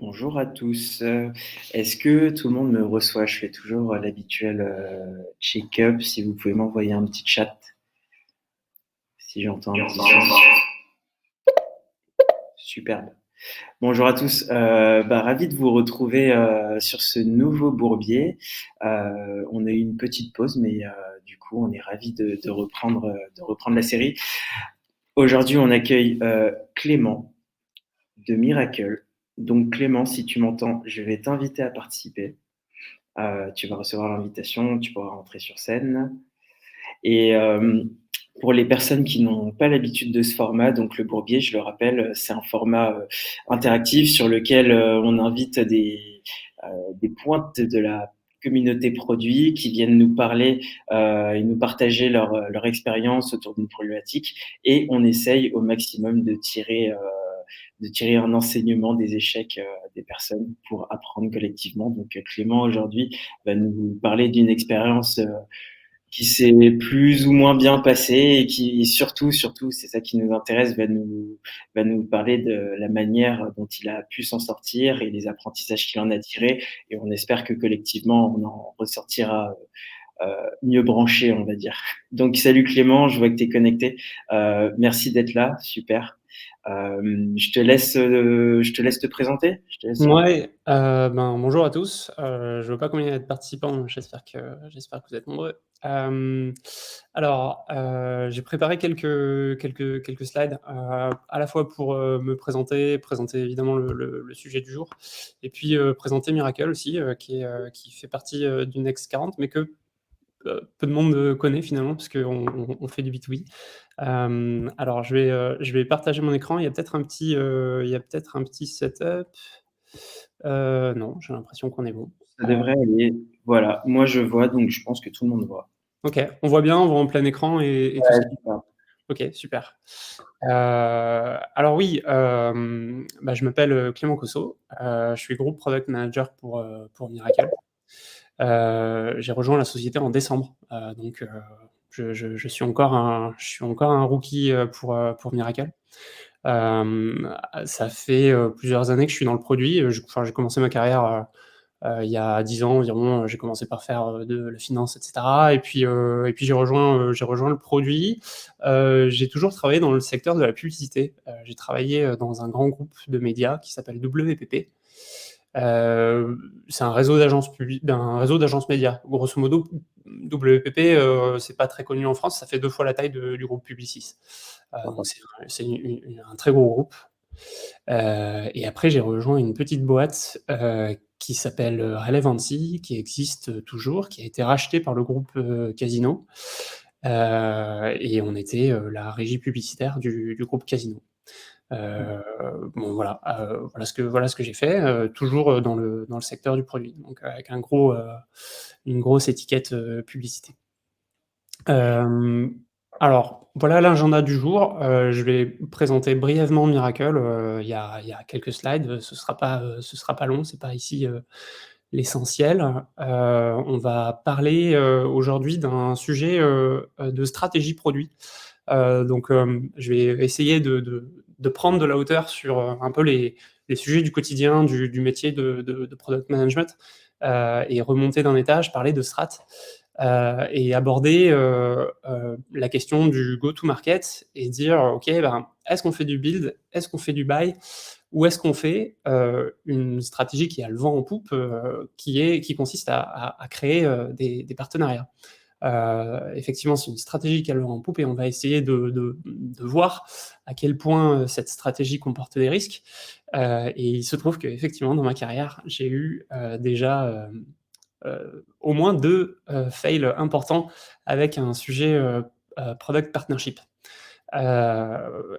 Bonjour à tous. Est-ce que tout le monde me reçoit? Je fais toujours l'habituel check-up. Si vous pouvez m'envoyer un petit chat, si j'entends un petit son. Superbe. Bonjour à tous. Ravi de vous retrouver sur ce nouveau bourbier. On a eu une petite pause, mais du coup, on est ravi de reprendre la série. Aujourd'hui, on accueille Clément de Miracle. Donc Clément, si tu m'entends, je vais t'inviter à participer. Tu vas recevoir l'invitation, tu pourras rentrer sur scène. Et pour les personnes qui n'ont pas l'habitude de ce format, donc le Bourbier, je le rappelle, c'est un format interactif sur lequel on invite des pointes de la communauté produit qui viennent nous parler et nous partager leur expérience autour d'une problématique, et on essaye au maximum de tirer un enseignement des échecs des personnes pour apprendre collectivement. Donc Clément aujourd'hui va nous parler d'une expérience qui s'est plus ou moins bien passée et qui surtout, c'est ça qui nous intéresse, va nous parler de la manière dont il a pu s'en sortir et les apprentissages qu'il en a tirés. Et on espère que collectivement, on en ressortira mieux branché, on va dire. Donc, salut Clément, je vois que tu es connecté. Merci d'être là, super. Je te laisse te présenter. Je te laisse. Ouais, bonjour à tous. Je veux pas combien il y a de participants, donc j'espère que vous êtes nombreux. J'ai préparé quelques slides, à la fois pour me présenter évidemment le sujet du jour, et puis présenter Miracle aussi, qui fait partie du Next 40, mais que peu de monde connaît finalement, parce qu'on fait du B2B. Je vais partager mon écran. Il y a peut-être un petit setup. Non, j'ai l'impression qu'on est bon. Ça devrait aller. Voilà, moi je vois, donc je pense que tout le monde voit. Ok, on voit bien, on voit en plein écran et tout Ouais, ça. super. Ok, super. Alors oui, je m'appelle Clément Cosso, je suis Group Product Manager pour Miracle. J'ai rejoint la société en décembre, donc je suis encore un rookie pour Miracle. Ça fait plusieurs années que je suis dans le produit. J'ai commencé ma carrière il y a 10 ans environ. J'ai commencé par faire de la finance, etc. Et puis j'ai rejoint le produit. J'ai toujours travaillé dans le secteur de la publicité. J'ai travaillé dans un grand groupe de médias qui s'appelle WPP. C'est un réseau d'agences médias. Grosso modo, WPP, c'est pas très connu en France, ça fait 2 fois la taille du groupe Publicis. Donc c'est un très gros groupe. Et après, j'ai rejoint une petite boîte qui s'appelle Relevancy, qui existe toujours, qui a été rachetée par le groupe Casino. Et on était la régie publicitaire du groupe Casino. Voilà ce que j'ai fait, toujours dans le secteur du produit, donc avec une grosse étiquette publicité. Alors, voilà l'agenda du jour. Je vais présenter brièvement Miracle. Il y a quelques slides. Ce sera pas long. C'est pas ici l'essentiel. On va parler aujourd'hui d'un sujet de stratégie produit. Je vais essayer de prendre de la hauteur sur un peu les sujets du quotidien du métier de product management, et remonter d'un étage, parler de strat, et aborder la question du go-to-market et dire, OK, est-ce qu'on fait du build? Est-ce qu'on fait du buy? Ou est-ce qu'on fait une stratégie qui a le vent en poupe, qui consiste à créer des partenariats? Effectivement, c'est une stratégie qui a le vent en poupe, et on va essayer de voir à quel point cette stratégie comporte des risques. Et il se trouve qu'effectivement, dans ma carrière, j'ai eu déjà au moins 2 fails importants avec un sujet product partnership.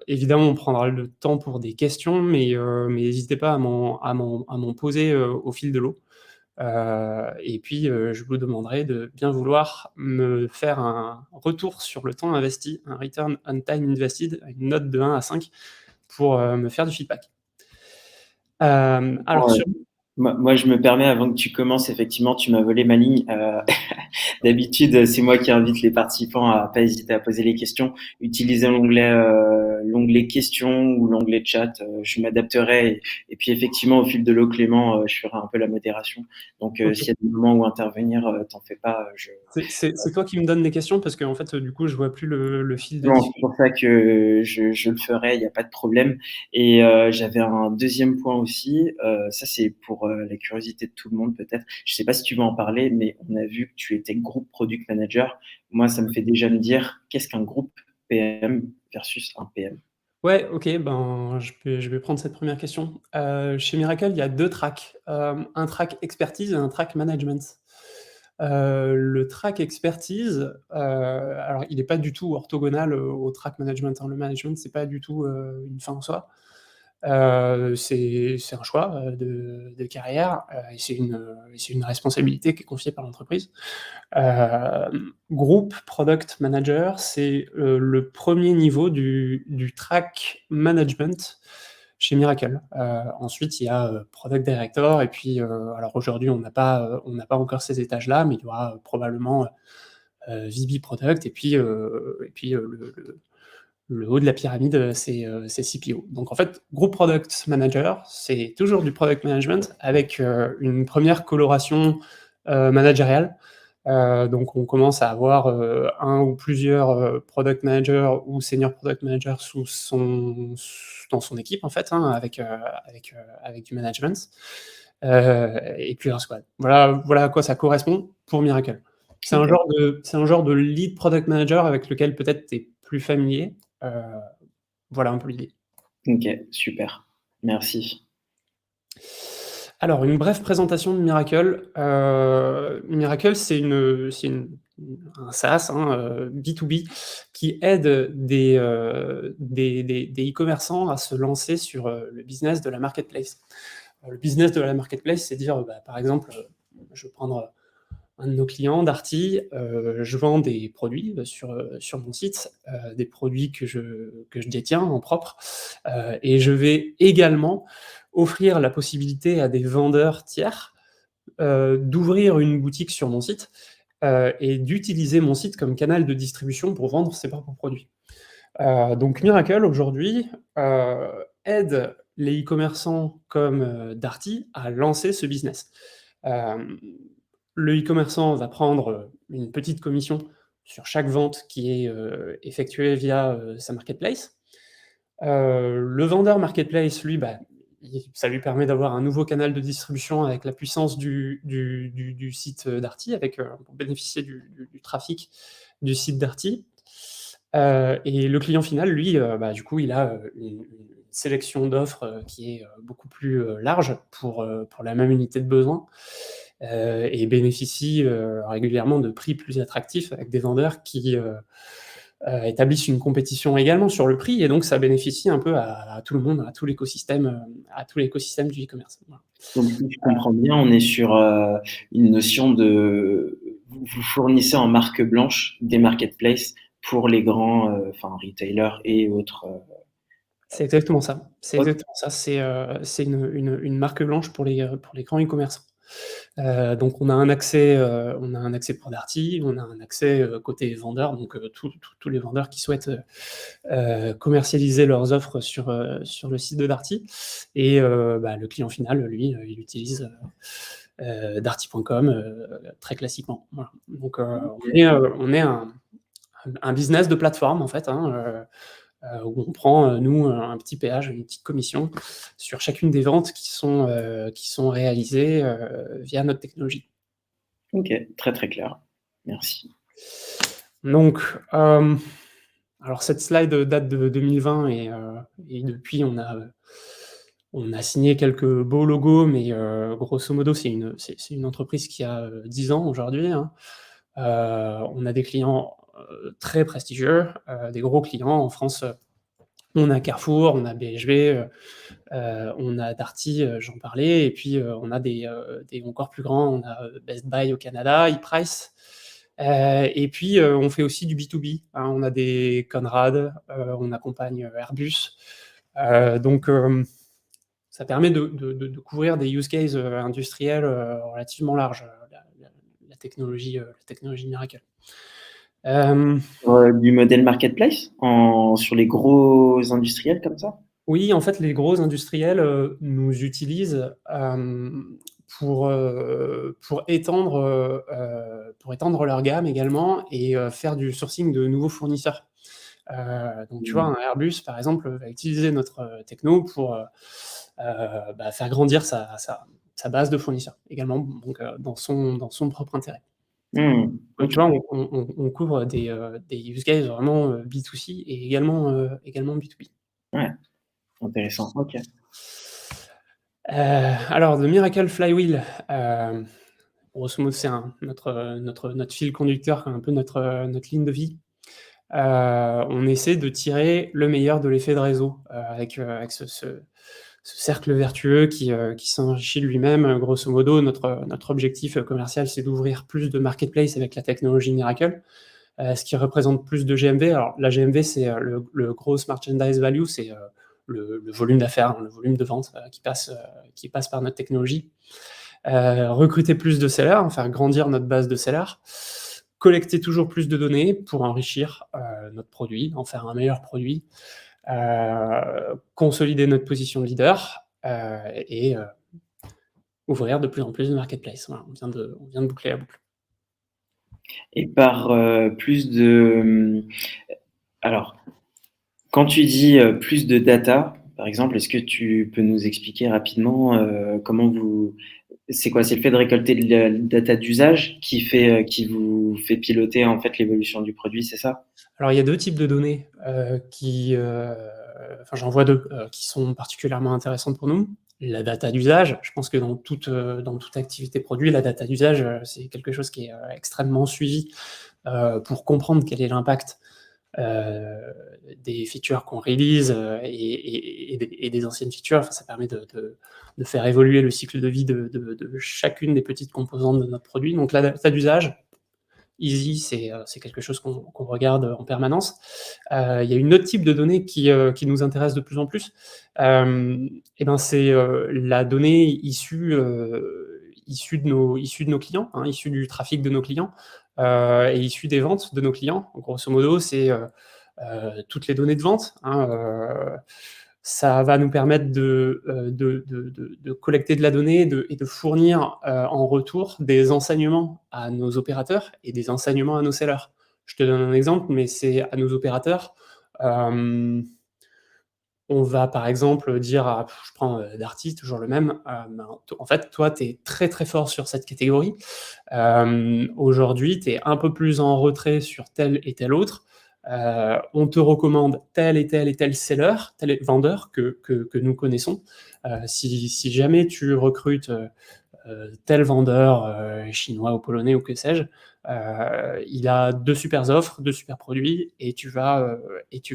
Évidemment, on prendra le temps pour des questions, mais n'hésitez pas à m'en poser au fil de l'eau. Et puis, je vous demanderai de bien vouloir me faire un retour sur le temps investi, un return on time invested, une note de 1 à 5 pour me faire du feedback. Alors Ouais. sur Moi, je me permets, avant que tu commences, effectivement, tu m'as volé ma ligne. D'habitude, c'est moi qui invite les participants à pas hésiter à poser les questions. Utilisez l'onglet questions ou l'onglet chat, je m'adapterai. Et puis effectivement, au fil de l'eau, Clément, je ferai un peu la modération. Donc s'il y OK. a des moments où intervenir, t'en fais pas. C'est toi qui me donnes les questions parce qu'en fait, du coup, je vois plus le fil de Non, c'est discussion. pour ça que je le ferai, il n'y a pas de problème. Et j'avais un deuxième point aussi, ça c'est pour la curiosité de tout le monde peut-être. Je sais pas si tu veux en parler, mais on a vu que tu étais groupe product manager. Moi, ça me fait déjà me dire, qu'est-ce qu'un groupe PM versus un PM? Ouais, OK, ben, je vais prendre cette première question. Chez Miracle, il y a 2 tracks, un track expertise et un track management. Le track expertise, alors il est pas du tout orthogonal, au track management, hein. Le management, c'est pas du tout, une fin en soi. C'est un choix, de carrière, et c'est une responsabilité qui est confiée par l'entreprise. Group product manager, c'est, le premier niveau du track management chez Miracle. Ensuite, il y a, product director et puis, alors aujourd'hui, on n'a pas encore ces étages-là, mais il y aura, probablement, VP product et puis, le haut de la pyramide, c'est CPO. Donc en fait, group product manager, c'est toujours du product management avec, une première coloration, managériale. Donc on commence à avoir, un ou plusieurs, product managers ou senior product managers dans son équipe en fait, hein, avec du management, et puis un squad. Voilà à quoi ça correspond pour Miracle. Ok, C'est un genre de lead product manager avec lequel peut-être tu es plus familier. Heu, voilà un peu l'idée. ok, super. Merci. Alors, une brève présentation de Miracle. Miracle, un SaaS, hein, B2B, qui aide des e-commerçants à se lancer sur, le business de la marketplace. Le business de la marketplace, c'est dire, bah, par exemple, je vais prendre un de nos clients, Darty, je vends des produits, sur mon site, des produits que je détiens en propre, et je vais également offrir la possibilité à des vendeurs tiers, d'ouvrir une boutique sur mon site, et d'utiliser mon site comme canal de distribution pour vendre ses propres produits. Donc Miracle aujourd'hui, aide les e-commerçants comme, Darty à lancer ce business. Hem, le e-commerçant va prendre, une petite commission sur chaque vente qui est, effectuée via, sa marketplace. Le vendeur marketplace, lui, bah, ça lui permet d'avoir un nouveau canal de distribution avec la puissance du site, Darty, pour bénéficier du trafic du site Darty. Et le client final, lui, bah, du coup, il a, une sélection d'offres, qui est, beaucoup plus, large pour la même unité de besoin, et bénéficie, régulièrement de prix plus attractifs avec des vendeurs qui, établissent une compétition également sur le prix et donc ça bénéficie un peu à tout le monde, à tout l'écosystème du e-commerce. Voilà. Donc si je comprends bien, on est sur une notion de vous fournissez en marque blanche des marketplaces pour les grands enfin retailers et autres. C'est exactement ça. C'est Ok, exactement ça. C'est une marque blanche pour les grands e-commerçants. Donc on a un accès pour Darty, on a un accès, côté vendeur, donc tous les vendeurs qui souhaitent, commercialiser leurs offres sur le site de Darty et bah, le client final, lui, il utilise, darty.com, très classiquement. Voilà. Donc on est un business de plateforme en fait, hein, où on prend, nous, un petit péage, une petite commission sur chacune des ventes qui sont réalisées, via notre technologie. ok, très très clair. Merci. Donc, alors cette slide date de 2020 et depuis on a signé quelques beaux logos, mais grosso modo c'est une entreprise qui a, 10 ans aujourd'hui, hein. On a des clients, très prestigieux, des gros clients en France. On a Carrefour, on a BHV, on a Darty, j'en parlais et puis, on a des encore plus grands, on a, Best Buy au Canada, ePrice, et puis, on fait aussi du B2B, hein. On a des Conrad, on accompagne, Airbus, donc ça permet de couvrir des use cases, industriels, relativement larges, la technologie Miracle. Hem, Du modèle marketplace sur les gros industriels comme ça? oui, en fait, les gros industriels, nous utilisent, pour étendre leur gamme également et faire du sourcing de nouveaux fournisseurs. Donc tu vois, Mmh. un Airbus, par exemple, va utiliser notre, techno pour, faire grandir sa base de fournisseurs également, donc dans son propre intérêt. Mmh. Tu OK. vois, on couvre des use cases vraiment, B2C et également B2B. Ouais, intéressant. OK. Alors The Miracle Flywheel, hem, grosso modo, c'est notre fil conducteur, un peu notre ligne de vie. On essaie de tirer le meilleur de l'effet de réseau, avec ce cercle vertueux qui s'enrichit de lui-même. Grosso modo, notre objectif, commercial, c'est d'ouvrir plus de marketplace avec la technologie Miracle, ce qui représente plus de GMV. Alors la GMV, c'est, le gross merchandise value, c'est, le volume d'affaires, hein, le volume de vente, qui passe par notre technologie. Recruter plus de sellers, faire grandir notre base de sellers, collecter toujours plus de données pour enrichir, notre produit, en faire un meilleur produit, consolider notre position de leader, et ouvrir de plus en plus de marketplace. Voilà, on vient de boucler la boucle. Et par, plus de, alors, quand tu dis, plus de data, par exemple, est-ce que tu peux nous expliquer rapidement, comment vous c'est quoi? C'est le fait de récolter de la data d'usage qui vous fait piloter, en fait, l'évolution du produit, c'est ça? Alors il y a 2 types de données, j'en vois 2 qui sont particulièrement intéressantes pour nous. La data d'usage, je pense que dans toute activité produit, la data d'usage, c'est quelque chose qui est, extrêmement suivi, pour comprendre quel est l'impact, heu, des features qu'on release, et des anciennes features. Enfin, ça permet de faire évoluer le cycle de vie de chacune des petites composantes de notre produit. Donc la data d'usage, easy, c'est quelque chose qu'on regarde en permanence. Il y a une autre type de données qui nous intéresse de plus en plus. C'est, la donnée issue de nos clients, hein, issue du trafic de nos clients, et issue des ventes de nos clients. Donc grosso modo, c'est, toutes les données de vente, hein. Ça va nous permettre de collecter de la donnée et de fournir, en retour des enseignements à nos opérateurs et des enseignements à nos sellers. Je te donne un exemple, mais c'est à nos opérateurs, hem, on va par exemple dire à je prends, Darty, toujours le même, en fait, toi, tu es très, très fort sur cette catégorie. Aujourd'hui, tu es un peu plus en retrait sur tel et tel autre. On te recommande tel et tel et tel seller, tel vendeur que nous connaissons. Si jamais tu recrutes, tel vendeur, chinois ou polonais ou que sais-je, il a 2 supers offres, 2 super produits et tu vas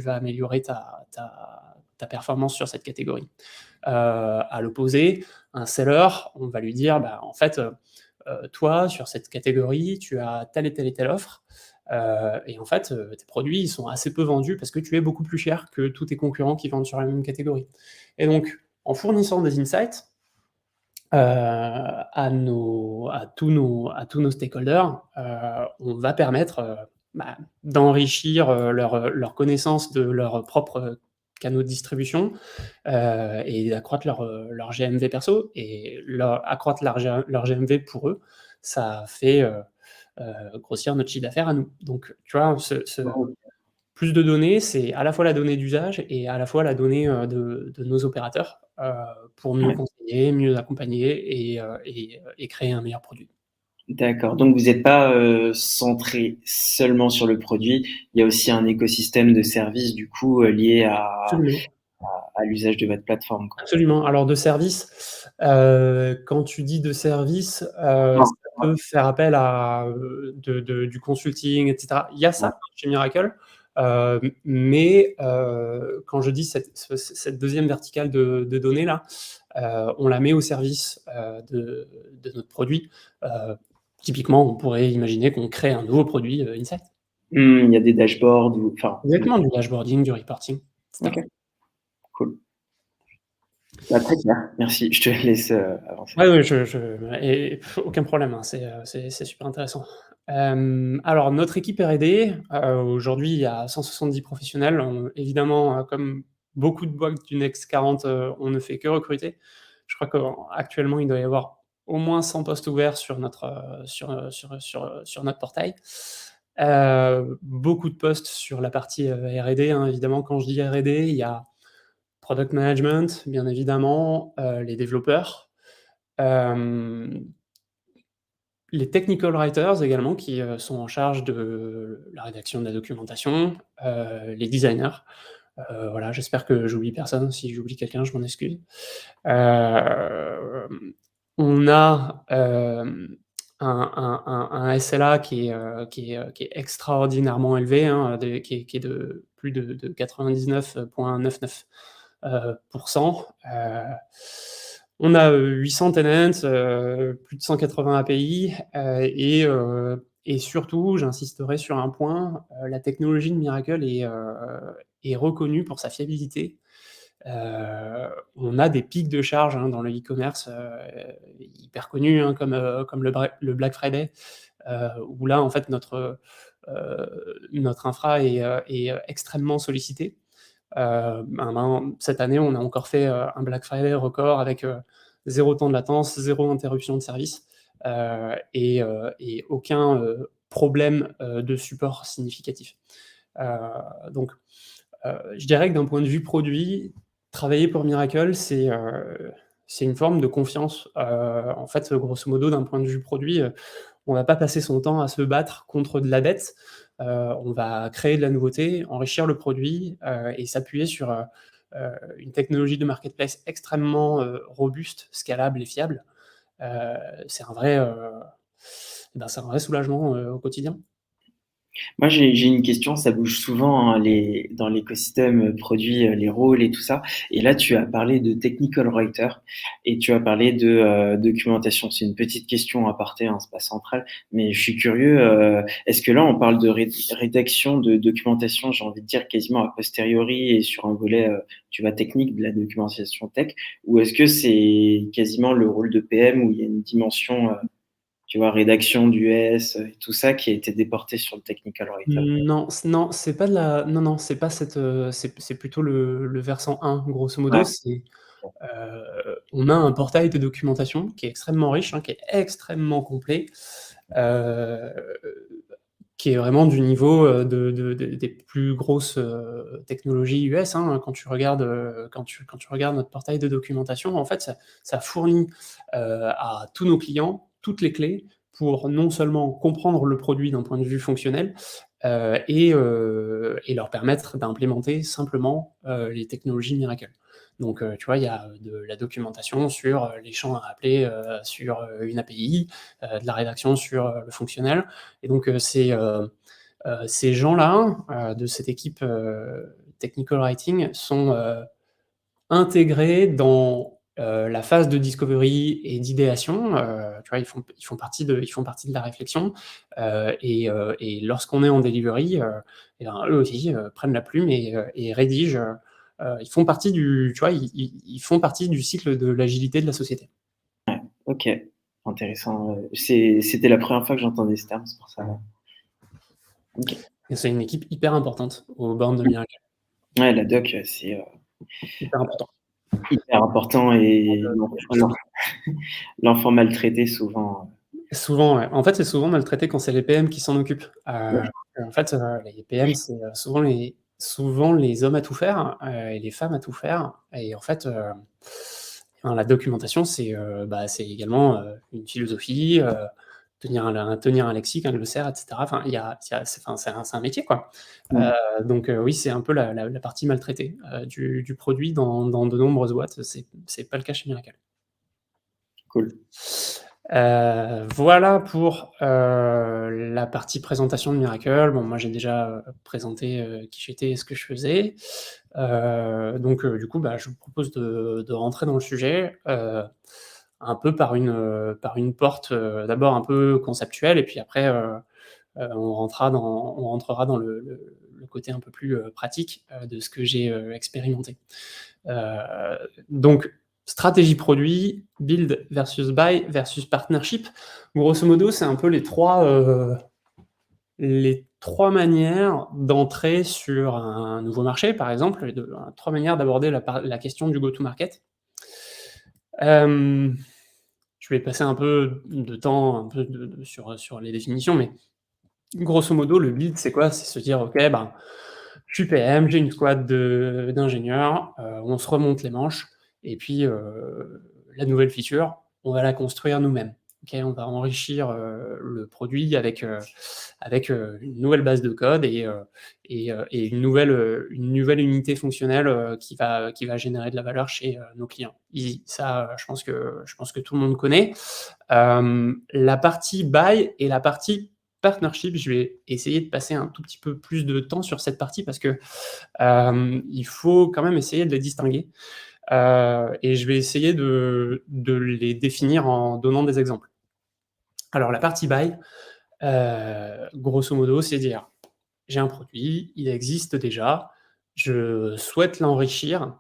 améliorer ta performance sur cette catégorie. À l'opposé, un seller, on va lui dire: «Bah, en fait, toi, sur cette catégorie, tu as telle et telle et telle offre, et en fait, tes produits, ils sont assez peu vendus parce que tu es beaucoup plus cher que tous tes concurrents qui vendent sur la même catégorie». Et donc, en fournissant des insights, à tous nos stakeholders, on va permettre, d'enrichir, leur connaissance de leurs propres canaux de distribution, et d'accroître leur GMV perso et accroître leur GMV pour eux, ça fait, grossir notre chiffre d'affaires à nous. Donc tu vois, plus de données, c'est à la fois la donnée d'usage et à la fois la donnée, de nos opérateurs, pour mieux Ouais, conseiller, mieux accompagner et créer un meilleur produit. d'accord. Donc vous êtes pas, centré seulement sur le produit, il y a aussi un écosystème de services, du coup, lié Absolument, à l'usage de votre plateforme, quoi? absolument. Alors de service, quand tu dis de service, Non, ça peut faire appel à, du consulting et cetera. Il y a ouais. ça chez Miracle, mais quand je dis cette 2e verticale de données là, on la met au service, de notre produit. Heu, Typiquement, on pourrait imaginer qu'on crée un nouveau produit, Insight. Il y a des dashboards ou enfin, Exactement, du dashboarding, du reporting, et cetera. OK, cool. Bah, très clair, merci. Je te laisse, avancer. Ouais, ouais, aucun problème, hein, c'est super intéressant. Alors notre équipe R&D, aujourd'hui, il y a 170 professionnels. Évidemment, comme beaucoup de boîtes du Next 40, on ne fait que recruter. Je crois qu'actuellement, il doit y avoir au moins 100 postes ouverts sur notre portail. Beaucoup de postes sur la partie, R&D, hein. Évidemment, quand je dis R&D, il y a product management, bien évidemment, les développeurs, hem les technical writers également qui, sont en charge de la rédaction de la documentation, les designers, voilà, j'espère que j'oublie personne. Si j'oublie quelqu'un, je m'en excuse. On a, un SLA qui est extraordinairement élevé, hein, qui est de plus de 99,99 on a 800 tenants, plus de 180 API, et surtout, j'insisterai sur un point, la technologie de Miracle est reconnue pour sa fiabilité. On a des pics de charge, hein, dans le e-commerce, hyper connus, hein, comme le Black Friday, où là, en fait, notre infra est extrêmement sollicitée. Cette année, on a encore fait un Black Friday record avec 0 temps de latence, 0 interruption de service, et aucun problème de support significatif. Donc, je dirais que d'un point de vue produit, travailler pour Miracle, c'est une forme de confiance. En fait, grosso modo, d'un point de vue produit, on va pas passer son temps à se battre contre de la dette. On va créer de la nouveauté, enrichir le produit, et s'appuyer sur, une technologie de marketplace extrêmement, robuste, scalable et fiable. Heu, c'est un vrai, c'est un vrai soulagement, au quotidien. Moi, j'ai une question, ça bouge souvent, hein, dans l'écosystème produit, les rôles et tout ça. Et là, tu as parlé de technical writer et tu as parlé de documentation. C'est une petite question à aparté, hein, c'est pas central, mais je suis curieux. Est-ce que là, on parle de rédaction de documentation, j'ai envie de dire quasiment a posteriori et sur un volet, tu vois, technique de la documentation tech, ou est-ce que c'est quasiment le rôle de PM où il y a une dimension tu vois, rédaction d'US et tout ça qui a été déporté sur le technical writer. Non, c'est pas de la non, non, c'est pas cette, c'est plutôt le versant 1. Grosso modo, Ouais, on a un portail de documentation qui est extrêmement riche, hein, qui est extrêmement complet, heu, qui est vraiment du niveau, des plus grosses, technologies US, hein. Quand tu regardes notre portail de documentation, en fait, ça fournit, à tous nos clients toutes les clés pour non seulement comprendre le produit d'un point de vue fonctionnel, et leur permettre d'implémenter simplement, les technologies Miracle. Donc, tu vois, il y a de la documentation sur, les champs à appeler, sur, une API, de la rédaction sur, le fonctionnel. Et donc, ces gens-là, de cette équipe, technical writing sont, intégrés dans, la phase de discovery et d'idéation. Tu vois, ils font partie de la réflexion, et lorsqu'on est en delivery, et ben, eux aussi, prennent la plume et rédigent, ils font partie du tu vois, ils font partie du cycle de l'agilité de la société. OK, intéressant, c'était la première fois que j'entendais ce terme, c'est pour ça. OK. Et c'est une équipe hyper importante au bornes de Miracle, Ouais, la doc, c'est, hyper important. hyper important et l'enfant maltraité souvent, Souvent, ouais. En fait, c'est souvent maltraité quand c'est les PM qui s'en occupent. ouais, En fait, les PM, c'est, souvent les hommes à tout faire, et les femmes à tout faire. Et en fait, la documentation, c'est également, une philosophie, tenir un lexique, un glossaire, et cetera. Enfin, c'est un métier, quoi. mmh, Donc, oui, c'est un peu la partie maltraitée, du produit dans de nombreuses boîtes. C'est pas le cas chez Miracle. cool. Voilà pour, la partie présentation de Miracle. Bon, moi, j'ai déjà, présenté, qui j'étais et ce que je faisais. Donc, du coup, bah, je vous propose de rentrer dans le sujet, un peu par une porte, d'abord un peu conceptuelle, et puis après, on rentrera dans le côté un peu plus, pratique, de ce que j'ai, expérimenté. Donc, stratégie produit, build versus buy versus partnership. Grosso modo, c'est un peu les 3 les 3 manières d'entrer sur un nouveau marché, par exemple, 3 manières d'aborder la question du go-to-market. Je vais passer un peu de temps un peu sur les définitions, mais grosso modo, le build, c'est quoi? C'est se dire: «OK, ben, je suis PM, j'ai une squad d'ingénieurs, on se remonte les manches et puis, la nouvelle feature, on va la construire nous-mêmes. OK, on va enrichir, le produit avec une nouvelle base de code et une nouvelle unité fonctionnelle, qui va générer de la valeur chez, nos clients. Easy, ça, je pense que tout le monde connaît. La partie buy et la partie partnership, je vais essayer de passer un tout petit peu plus de temps sur cette partie parce que, il faut quand même essayer de les distinguer, et je vais essayer de les définir en donnant des exemples. Alors la partie buy, grosso modo, c'est dire: «J'ai un produit, il existe déjà, je souhaite l'enrichir»,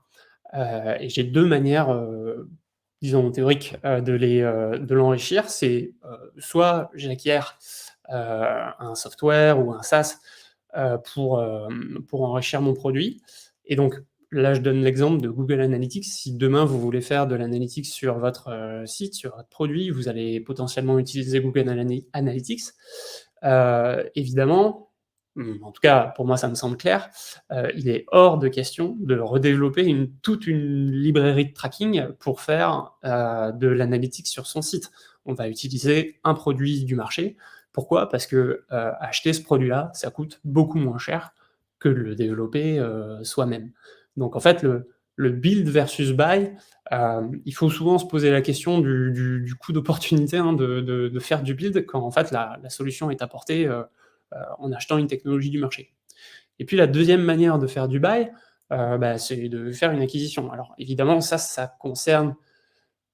et j'ai 2 manières, disons théoriques, de l'enrichir. C'est, soit j'acquiers, un software ou un SaaS, pour enrichir mon produit et donc là, je donne l'exemple de Google Analytics. Si demain vous voulez faire de l'analytics sur votre, site, sur votre produit, vous allez potentiellement utiliser Google Analytics. Évidemment, en tout cas pour moi ça me semble clair, il est hors de question de redévelopper toute une librairie de tracking pour faire, de l'analytics sur son site. On va utiliser un produit du marché. Pourquoi? Parce que, acheter ce produit-là, ça coûte beaucoup moins cher que de le développer, soi-même. Donc en fait, le build versus buy, il faut souvent se poser la question du coût d'opportunité, hein, de faire du build quand en fait la solution est apportée, en achetant une technologie du marché. Et puis la deuxième manière de faire du buy, bah, c'est de faire une acquisition. Alors évidemment ça concerne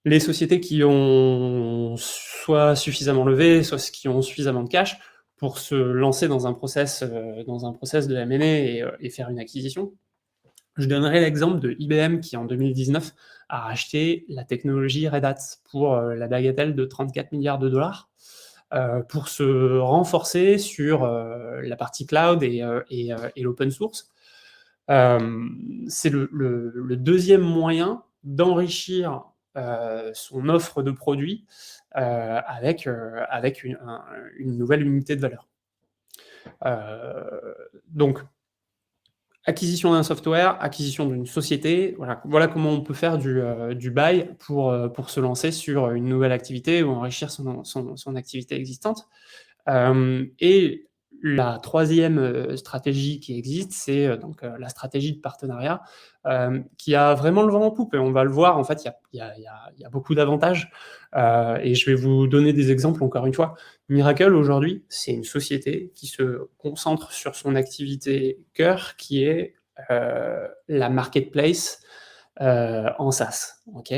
les sociétés qui ont soit suffisamment levé, soit qui ont suffisamment de cash pour se lancer dans un process de M&A et faire une acquisition. Je donnerai l'exemple de IBM qui, en 2019, a racheté la technologie Red Hat pour la bagatelle de 34 milliards de dollars pour se renforcer sur la partie cloud et l'open source. C'est le deuxième moyen d'enrichir son offre de produits avec une nouvelle unité de valeur. Donc, acquisition d'un software, acquisition d'une société, voilà comment on peut faire du buy pour se lancer sur une nouvelle activité ou enrichir son activité existante. Et la troisième stratégie qui existe, c'est donc la stratégie de partenariat, qui a vraiment le vent en poupe et on va le voir, en fait, il y a beaucoup d'avantages, et je vais vous donner des exemples encore une fois. Miracle, aujourd'hui, c'est une société qui se concentre sur son activité cœur, qui est, la marketplace, en SaaS, OK?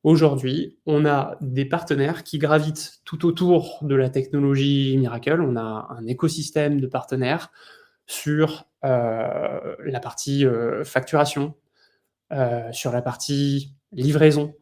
Aujourd'hui, on a des partenaires qui gravitent tout autour de la technologie Miracle. On a un écosystème de partenaires sur, la partie, facturation, sur la partie livraison,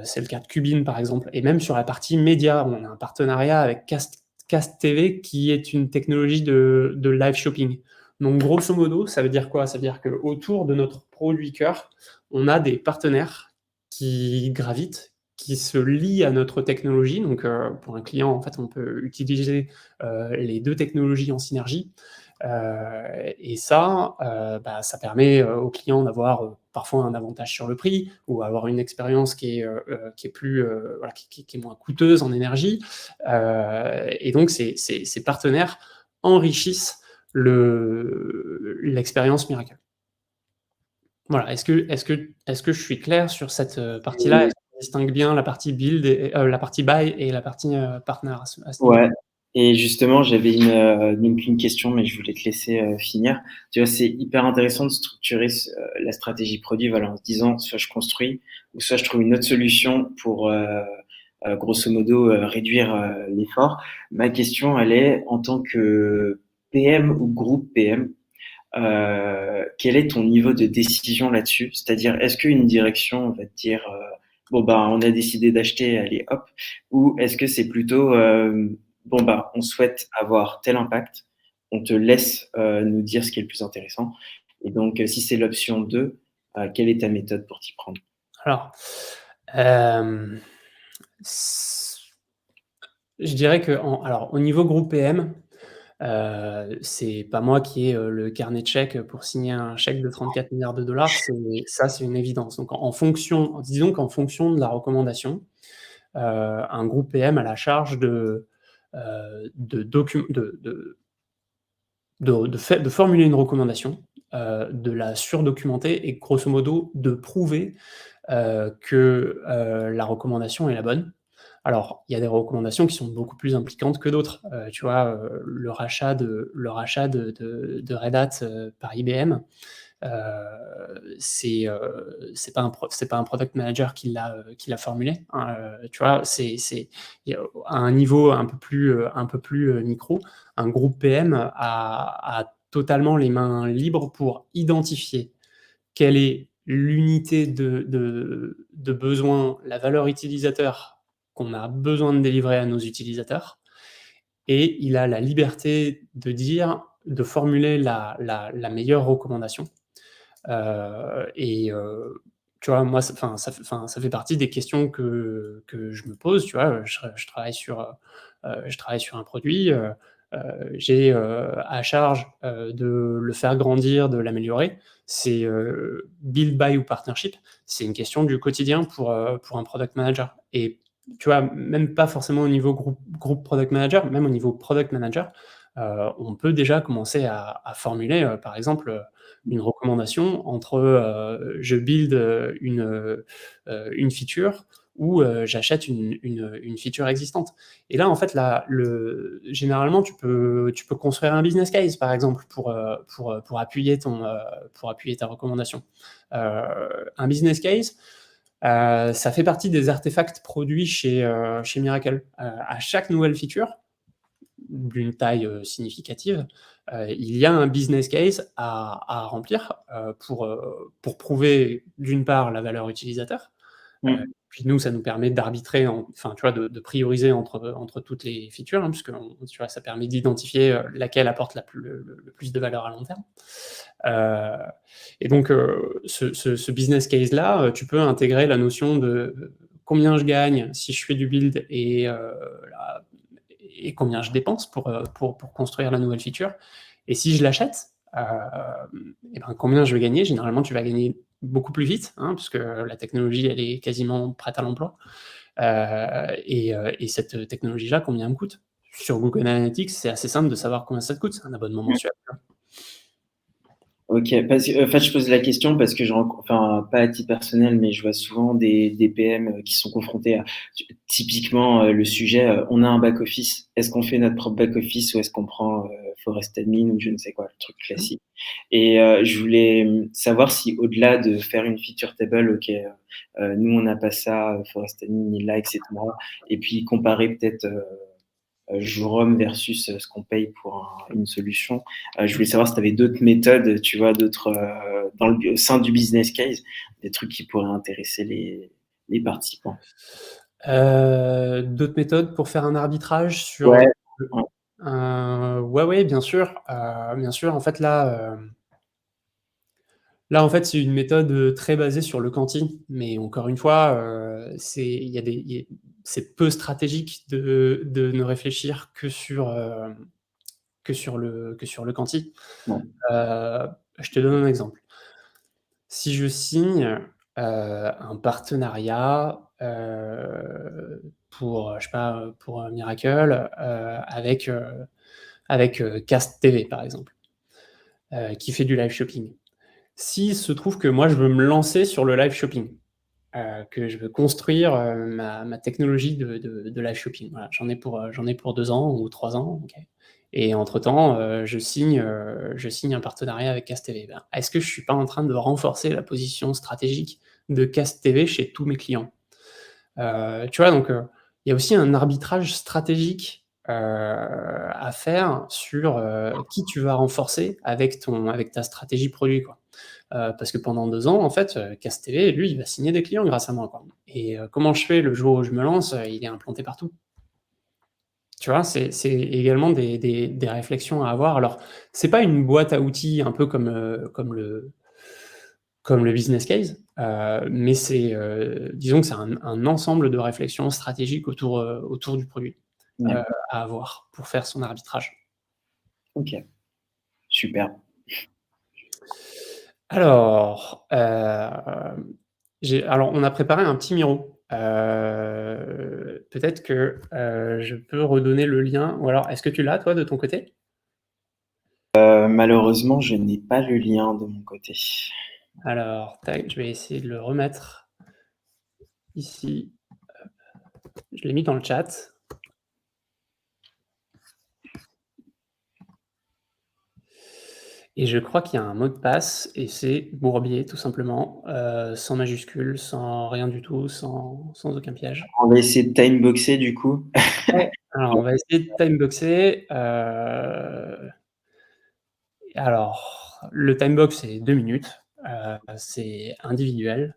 c'est le cas de Qubin, par exemple, et même sur la partie média. On a un partenariat avec Cast TV, qui est une technologie de live shopping. Donc grosso modo, ça veut dire quoi? Ça veut dire qu'autour de notre produit cœur, on a des partenaires qui gravitent, qui se lient à notre technologie. Donc, pour un client, en fait, on peut utiliser, les 2 technologies en synergie. Et ça, bah, ça permet, aux clients d'avoir, parfois un avantage sur le prix ou avoir une expérience qui est plus, voilà, qui est moins coûteuse en énergie. Et donc ces partenaires enrichissent l'expérience Miracle. Voilà, est-ce que je suis clair sur cette, partie-là? Et Est-ce qu'on distingue bien la partie build et la partie buy et la partie, partner à ce niveau? ouais, et justement, j'avais donc une question, mais je voulais te laisser finir. Tu vois, c'est hyper intéressant de structurer la stratégie produit, voilà, en se disant soit je construis, ou soit je trouve une autre solution pour grosso modo réduire l'effort. Ma question, elle est en tant que PM ou groupe PM, quel est ton niveau de décision là-dessus? C'est-à-dire, est-ce qu'une direction va te dire bon bah on a décidé d'acheter, allez hop, ou est-ce que c'est plutôt bon, bah, on souhaite avoir tel impact, on te laisse nous dire ce qui est le plus intéressant. Et donc, si c'est l'option 2, quelle est ta méthode pour t'y prendre? Alors, hem, s je dirais alors au niveau groupe PM, c'est pas moi qui ai, le carnet de chèques pour signer un chèque de 34 milliards $. C'est une évidence. Donc en fonction disons qu'en fonction de la recommandation, un groupe PM a la charge de docu de formuler une recommandation, de la surdocumenter et grosso modo de prouver, que, la recommandation est la bonne. Alors, il y a des recommandations qui sont beaucoup plus impliquantes que d'autres. Tu vois, le rachat de Red Hat, par IBM, c'est pas un product manager qui l'a formulé, hein, tu vois? Il y a à un niveau un peu plus micro, un groupe PM a totalement les mains libres pour identifier quelle est l'unité de besoin, la valeur utilisateur qu'on a besoin de délivrer à nos utilisateurs, et il a la liberté de formuler la meilleure recommandation. Et tu vois, moi, ça fait partie des questions que je me pose, tu vois? Je travaille sur un produit, j'ai, à charge, de le faire grandir, de l'améliorer. C'est, build, buy ou partnership, c'est une question du quotidien pour un product manager. Et tu vois, même pas forcément au niveau groupe product manager, même au niveau product manager, on peut déjà commencer à formuler, par exemple, une recommandation entre, je build, une feature ou, j'achète une feature existante. Et là, en fait, généralement, tu peux construire un business case, par exemple, pour appuyer ta recommandation. Un business case, ça fait partie des artefacts produits chez Miracle. À chaque nouvelle feature, d'une taille, significative, il y a un business case à remplir, pour prouver, d'une part, la valeur utilisateur, Mmh. puis nous, ça nous permet d'arbitrer, enfin, tu vois, de prioriser entre toutes les features, hein, puisque tu vois, ça permet d'identifier, laquelle apporte le plus de valeur à long terme. Heu et donc, ce business case-là, tu peux intégrer la notion de, combien je gagne si je fais du build, la et combien je dépense pour construire la nouvelle feature. Et si je l'achète, et ben, combien je vais gagner? Généralement, tu vas gagner beaucoup plus vite, hein, puisque la technologie, elle est quasiment prête à l'emploi. Et cette technologie-là, combien elle me coûte? Sur Google Analytics, c'est assez simple de savoir combien ça te coûte. C'est un abonnement mensuel. OK, parce que, en fait, je pose la question parce que enfin, pas à titre personnel, mais je vois souvent des PM, qui sont confrontés à typiquement, le sujet, on a un back office. Est-ce qu'on fait notre propre back office ou est-ce qu'on prend, Forest Admin ou je ne sais quoi, le truc Mmh. classique? Et je voulais, savoir si au-delà de faire une feature table, OK, nous on n'a pas ça, Forest Admin il l'a et cetera, et puis comparer peut-être, Jurome versus ce qu'on paye pour une solution. Je voulais savoir si tu avais d'autres méthodes, tu vois, au sein du business case, des trucs qui pourraient intéresser les participants. D'autres méthodes pour faire un arbitrage sur, Ouais, le ouais. ouais, ouais, bien sûr, bien sûr. En fait, en fait, c'est une méthode, très basée sur le quanti, mais encore une fois, c'est peu stratégique de ne réfléchir que sur le quanti. Ouais. Je te donne un exemple. Si je signe, un partenariat, je sais pas, pour, Miracle, avec Cast TV, par exemple, qui fait du live shopping. S'il se trouve que moi, je veux me lancer sur le live shopping, que je veux construire, ma technologie de live shopping. Voilà, j'en ai pour 2 ans ou 3 ans, OK. Et entre-temps, je signe un partenariat avec Cast TV. Ben, est-ce que je suis pas en train de renforcer la position stratégique de Cast TV chez tous mes clients? Tu vois? Donc, il y a aussi un arbitrage stratégique, à faire sur, qui tu vas renforcer avec ta stratégie produit, quoi. Parce que pendant 2 ans, en fait, Casse TV, lui, il va signer des clients grâce à moi, quoi. Et comment je fais le jour où je me lance? Il est implanté partout. Tu vois? C'est également des réflexions à avoir. Alors, c'est pas une boîte à outils un peu comme le business case, mais c'est, disons que c'est un ensemble de réflexions stratégiques autour du produit, D'accord. à avoir pour faire son arbitrage. OK, super. Alors, alors on a préparé un petit Miro. Peut-être que, je peux redonner le lien ou alors est-ce que tu l'as toi de ton côté? Malheureusement, je n'ai pas le lien de mon côté. Alors tac, je vais essayer de le remettre ici. Je l'ai mis dans le chat et je crois qu'il y a un mot de passe et c'est Bourbier tout simplement, sans majuscule, sans rien du tout, sans aucun piège. On va essayer de timeboxer du coup. Ouais. Alors on va essayer de timeboxer, alors le timebox c'est 2 minutes, c'est individuel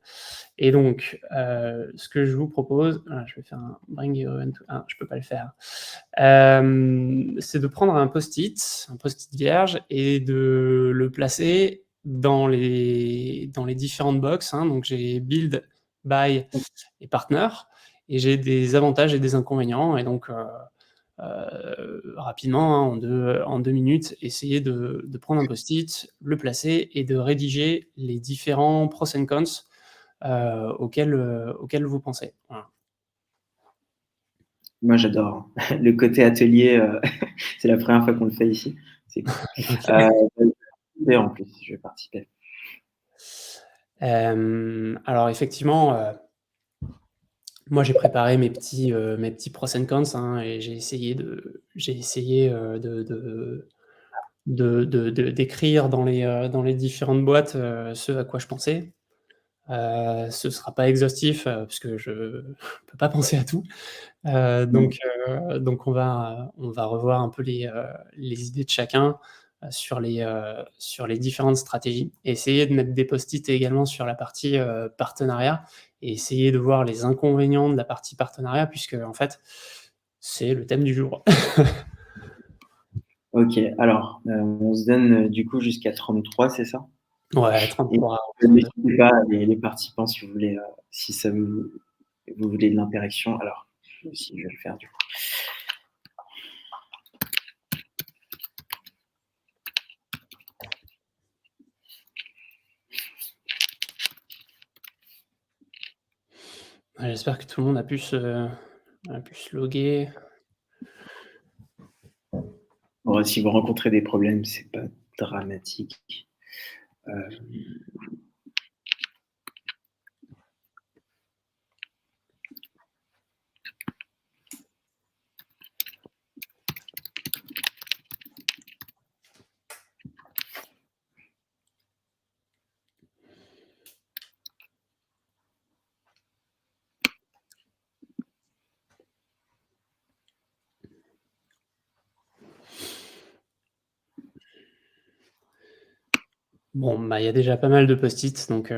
et donc ce que je vous propose je vais faire un bring your event to je peux pas le faire. C'est de prendre un post-it vierge et de le placer dans les différentes box, hein. Donc j'ai build, buy et partner et j'ai des avantages et des inconvénients et donc rapidement, hein, en deux minutes, essayer de prendre un post-it, le placer et de rédiger les différents pros and cons, auxquels vous pensez. Voilà. Moi, j'adore, hein. Le côté atelier, c'est la première fois qu'on le fait ici. C'est cool. OK. Heu, et en plus, je vais participer. Alors effectivement, moi j'ai préparé mes petits pros and cons, hein, et j'ai essayé d'écrire dans les différentes boîtes, ce à quoi je pensais. Ce sera pas exhaustif, parce que je peux pas penser à tout. Mmh. Donc on va revoir un peu les idées de chacun, sur les différentes stratégies. Essayer de mettre des post-it également sur la partie, partenariat et essayer de voir les inconvénients de la partie partenariat puisque en fait, c'est le thème du jour. OK, alors, on se donne, du coup jusqu'à 33, c'est ça? Ouais, Et 33 32. n'hésitez pas les participants si vous voulez, si ça vous voulez de l'interaction. Alors, moi aussi je vais le faire du coup. Ouais, j'espère que tout le monde a pu se loguer. Bon, si vous rencontrez des problèmes, c'est pas dramatique. Heu, Bon, bah, il y a déjà pas mal de post-it donc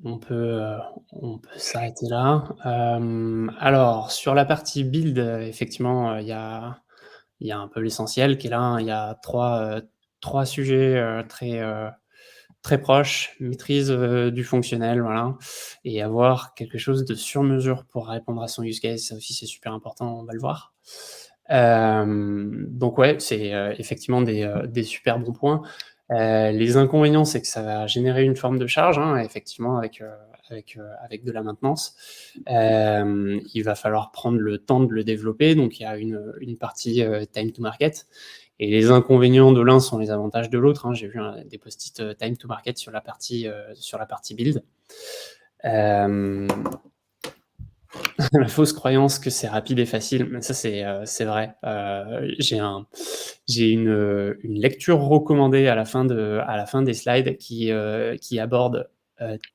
on peut, heu, on peut s'arrêter là. Alors sur la partie build, effectivement, il y a un peu l'essentiel qui est là, hein. Il y a trois sujets, très proches, maîtrise, du fonctionnel, voilà et avoir quelque chose de sur mesure pour répondre à son use case, ça aussi c'est super important, on va le voir. Donc ouais, c'est, effectivement des super bons points. Les inconvénients, c'est que ça va générer une forme de charge, hein, effectivement avec de la maintenance. Il va falloir prendre le temps de le développer, donc il y a une partie, time to market et les inconvénients de l'un sont les avantages de l'autre, hein. J'ai vu des post-it, time to market sur la partie build. Hem, la fausse croyance que c'est rapide et facile, mais ça c'est vrai. J'ai une lecture recommandée à la fin des slides qui aborde,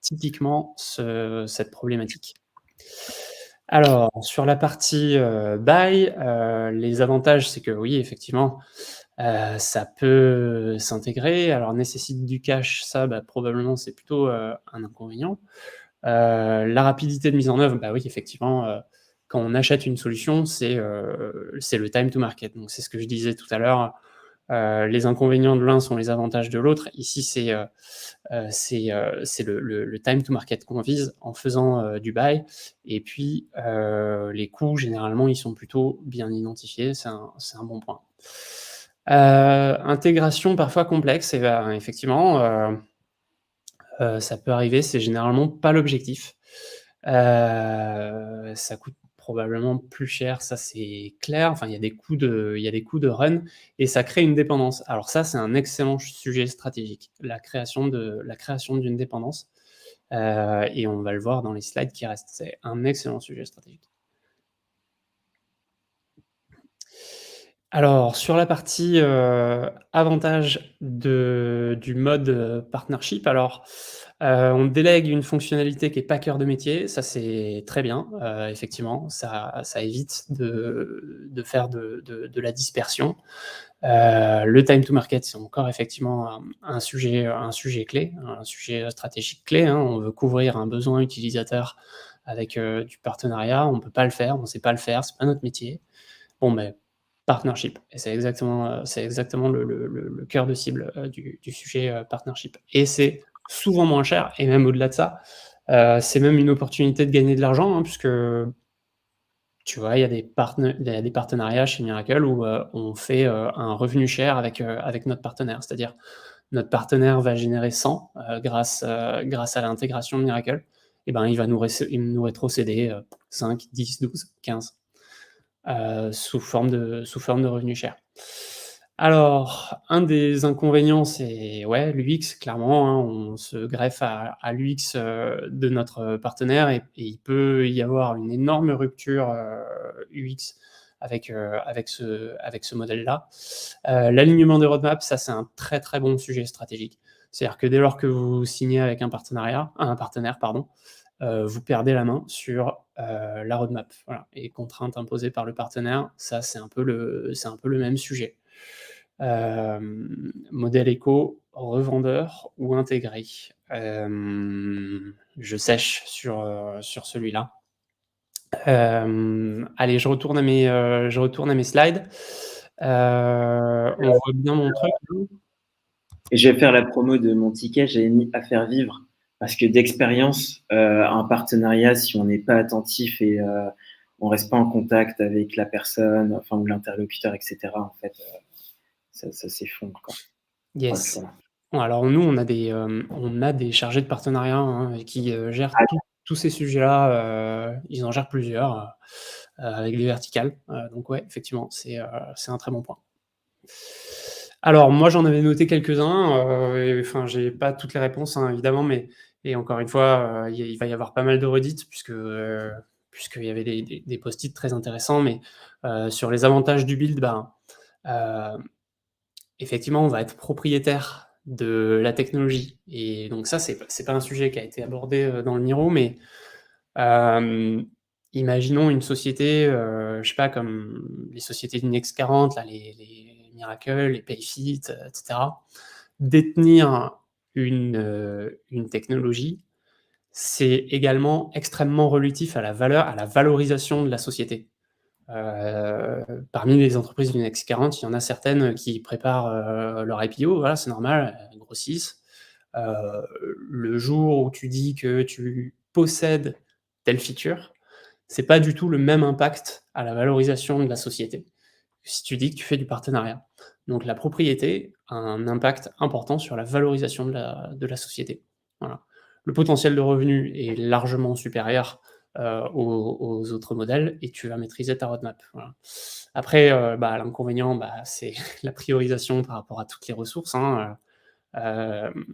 typiquement cette problématique. Alors sur la partie, buy, les avantages, c'est que oui, effectivement, ça peut s'intégrer. Alors nécessite du cash, ça, bah, probablement c'est plutôt, un inconvénient. La rapidité de mise en œuvre, bah oui, effectivement, quand on achète une solution, c'est le time to market. Donc c'est ce que je disais tout à l'heure, les inconvénients de l'un sont les avantages de l'autre. Ici, c'est le time to market qu'on vise en faisant du buy. Et puis, les coûts, généralement, ils sont plutôt bien identifiés. C'est un bon point. Intégration parfois complexe, et ben, effectivement, ça peut arriver, c'est généralement pas l'objectif. Ça coûte probablement plus cher, ça c'est clair. Enfin, il y a des coûts de run et ça crée une dépendance. Alors ça, c'est un excellent sujet stratégique, la création d'une dépendance, et on va le voir dans les slides qui restent. C'est un excellent sujet stratégique. Alors, sur la partie, avantage du mode, partnership, alors, on délègue une fonctionnalité qui est pas cœur de métier, ça c'est très bien, effectivement, ça évite de faire de la dispersion. Le time to market, c'est encore effectivement un sujet clé, un sujet stratégique clé, hein. On veut couvrir un besoin utilisateur avec, du partenariat, on peut pas le faire, on sait pas le faire, c'est pas notre métier. Bon, mais partnership, et c'est exactement le cœur de cible, du sujet, partnership, et c'est souvent moins cher, et même au-delà de ça, c'est même une opportunité de gagner de l'argent, hein, puisque, tu vois, il y a des partenariats chez Miracle où, on fait, un revenu share avec notre partenaire. C'est-à-dire, notre partenaire va générer 100, grâce à l'intégration de Miracle, et ben, il nous rétrocéder, 5, 10, 12, 15, sous forme de revenu share. Alors, un des inconvénients, c'est, ouais, l'UX, clairement, hein, on se greffe à l'UX, de notre partenaire, et il peut y avoir une énorme rupture, UX avec ce modèle-là. L'alignement des roadmaps, ça, c'est un très, très bon sujet stratégique. C'est-à-dire que dès lors que vous signez avec un partenaire, pardon, vous perdez la main sur, la roadmap. Voilà, et contraintes imposées par le partenaire, ça, c'est un peu le même sujet. Modèle éco, revendeur ou intégré? Je sèche sur celui-là. Allez, je retourne à mes slides. On voit bien mon truc. Et je vais faire la promo de mon ticket, j'avais mis à faire vivre. Parce que d'expérience, un partenariat, si on n'est pas attentif et on reste pas en contact avec la personne, enfin, ou l'interlocuteur, etc., en fait, ça s'effondre, quoi. Bref, Yes. voilà. Bon, alors nous, on a des chargés de partenariat, hein, qui, gèrent Ah, tous ces sujets-là, ils en gèrent plusieurs, avec des verticales, donc ouais, effectivement, c'est un très bon point. Alors moi, j'en avais noté quelques-uns, et enfin, j'ai pas toutes les réponses, hein, évidemment, mais, et encore une fois, il va y avoir pas mal de redites puisqu'il y avait des post-it très intéressants, mais, sur les avantages du build, ben, heu, effectivement, on va être propriétaire de la technologie, et donc ça, c'est pas un sujet qui a été abordé, dans le Miro, mais, hem, imaginons une société, je sais pas, comme les sociétés du Next 40, là, les Miracle, les Payfit, et cetera. Détenir une technologie, c'est également extrêmement relatif à la valorisation de la société. Parmi les entreprises du Next 40, il y en a certaines qui préparent, leur IPO, voilà, c'est normal, elles grossissent. Heu, le jour où tu dis que tu possèdes telle feature, c'est pas du tout le même impact à la valorisation de la société que si tu dis que tu fais du partenariat. Donc la propriété a un impact important sur la valorisation de la société. Voilà. Le potentiel de revenu est largement supérieur, aux autres modèles, et tu vas maîtriser ta roadmap. Voilà. Après, bah, l'inconvénient, bah, c'est la priorisation par rapport à toutes les ressources, hein. Hem,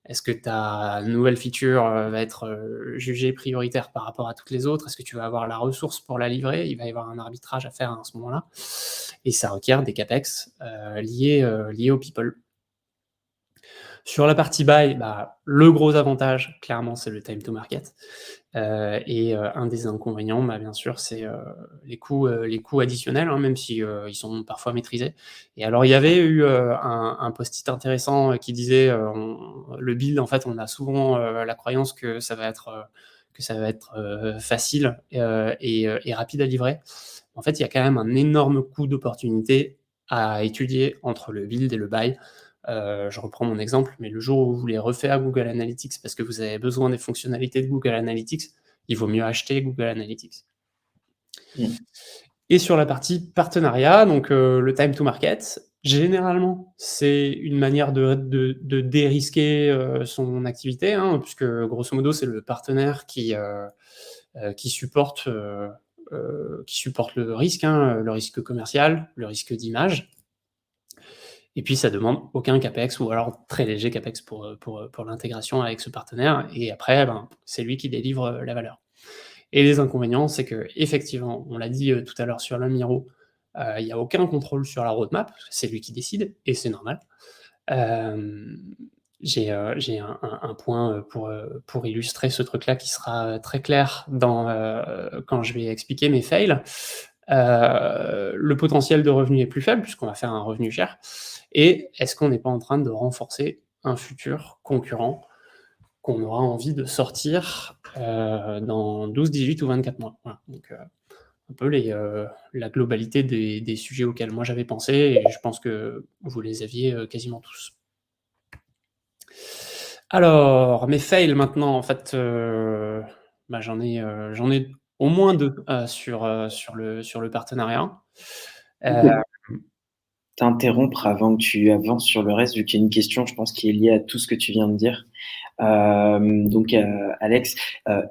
est-ce que ta nouvelle feature, va être, jugée prioritaire par rapport à toutes les autres? Est-ce que tu vas avoir la ressource pour la livrer? Il va y avoir un arbitrage à faire à ce moment-là, et ça requiert des CapEx, liés aux people. Sur la partie buy, bah, le gros avantage, clairement, c'est le time to market, et un des inconvénients, bah, bien sûr, c'est, les coûts additionnels, hein, même si, ils sont parfois maîtrisés. Et alors, il y avait eu, un post-it intéressant, qui disait, on le build, en fait, on a souvent, la croyance que ça va être, que ça va être facile et rapide à livrer. En fait, il y a quand même un énorme coût d'opportunité à étudier entre le build et le buy. Je reprends mon exemple, mais le jour où vous voulez refaire Google Analytics parce que vous avez besoin des fonctionnalités de Google Analytics, il vaut mieux acheter Google Analytics. Mmh. Et sur la partie partenariat, donc le time to market, généralement, c'est une manière de dérisquer son activité, hein, puisque grosso modo, c'est le partenaire qui supporte le risque, hein, le risque commercial, le risque d'image. Et puis ça demande aucun CAPEX ou alors très léger CAPEX pour l'intégration avec ce partenaire. Et après, ben, c'est lui qui délivre la valeur. Et les inconvénients, c'est qu'effectivement, on l'a dit tout à l'heure sur le Miro, il n'y a aucun contrôle sur la roadmap, c'est lui qui décide, et c'est normal. J'ai un point pour illustrer ce truc-là qui sera très clair quand je vais expliquer mes fails. Le potentiel de revenu est plus faible puisqu'on va faire un revenu cher. Et est-ce qu'on n'est pas en train de renforcer un futur concurrent qu'on aura envie de sortir dans 12, 18 ou 24 mois. Voilà. Donc, un peu la globalité des sujets auxquels moi j'avais pensé, et je pense que vous les aviez quasiment tous. Alors, mes fails maintenant, en fait, bah, j'en ai au moins 2 sur le partenariat. T'interrompre avant que tu avances sur le reste, vu qu'il y a une question, je pense, qui est liée à tout ce que tu viens de dire. Donc, Alex,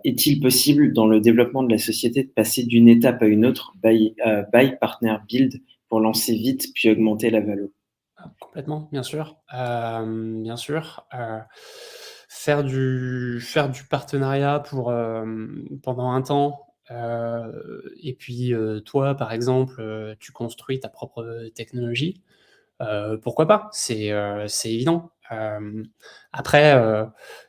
est-il possible dans le développement de la société de passer d'une étape à une autre, buy, partner, build, pour lancer vite puis augmenter la valeur? Complètement, bien sûr. Bien sûr. Faire du partenariat pendant un temps, et puis toi, par exemple, tu construis ta propre technologie, pourquoi pas? C'est évident. Après,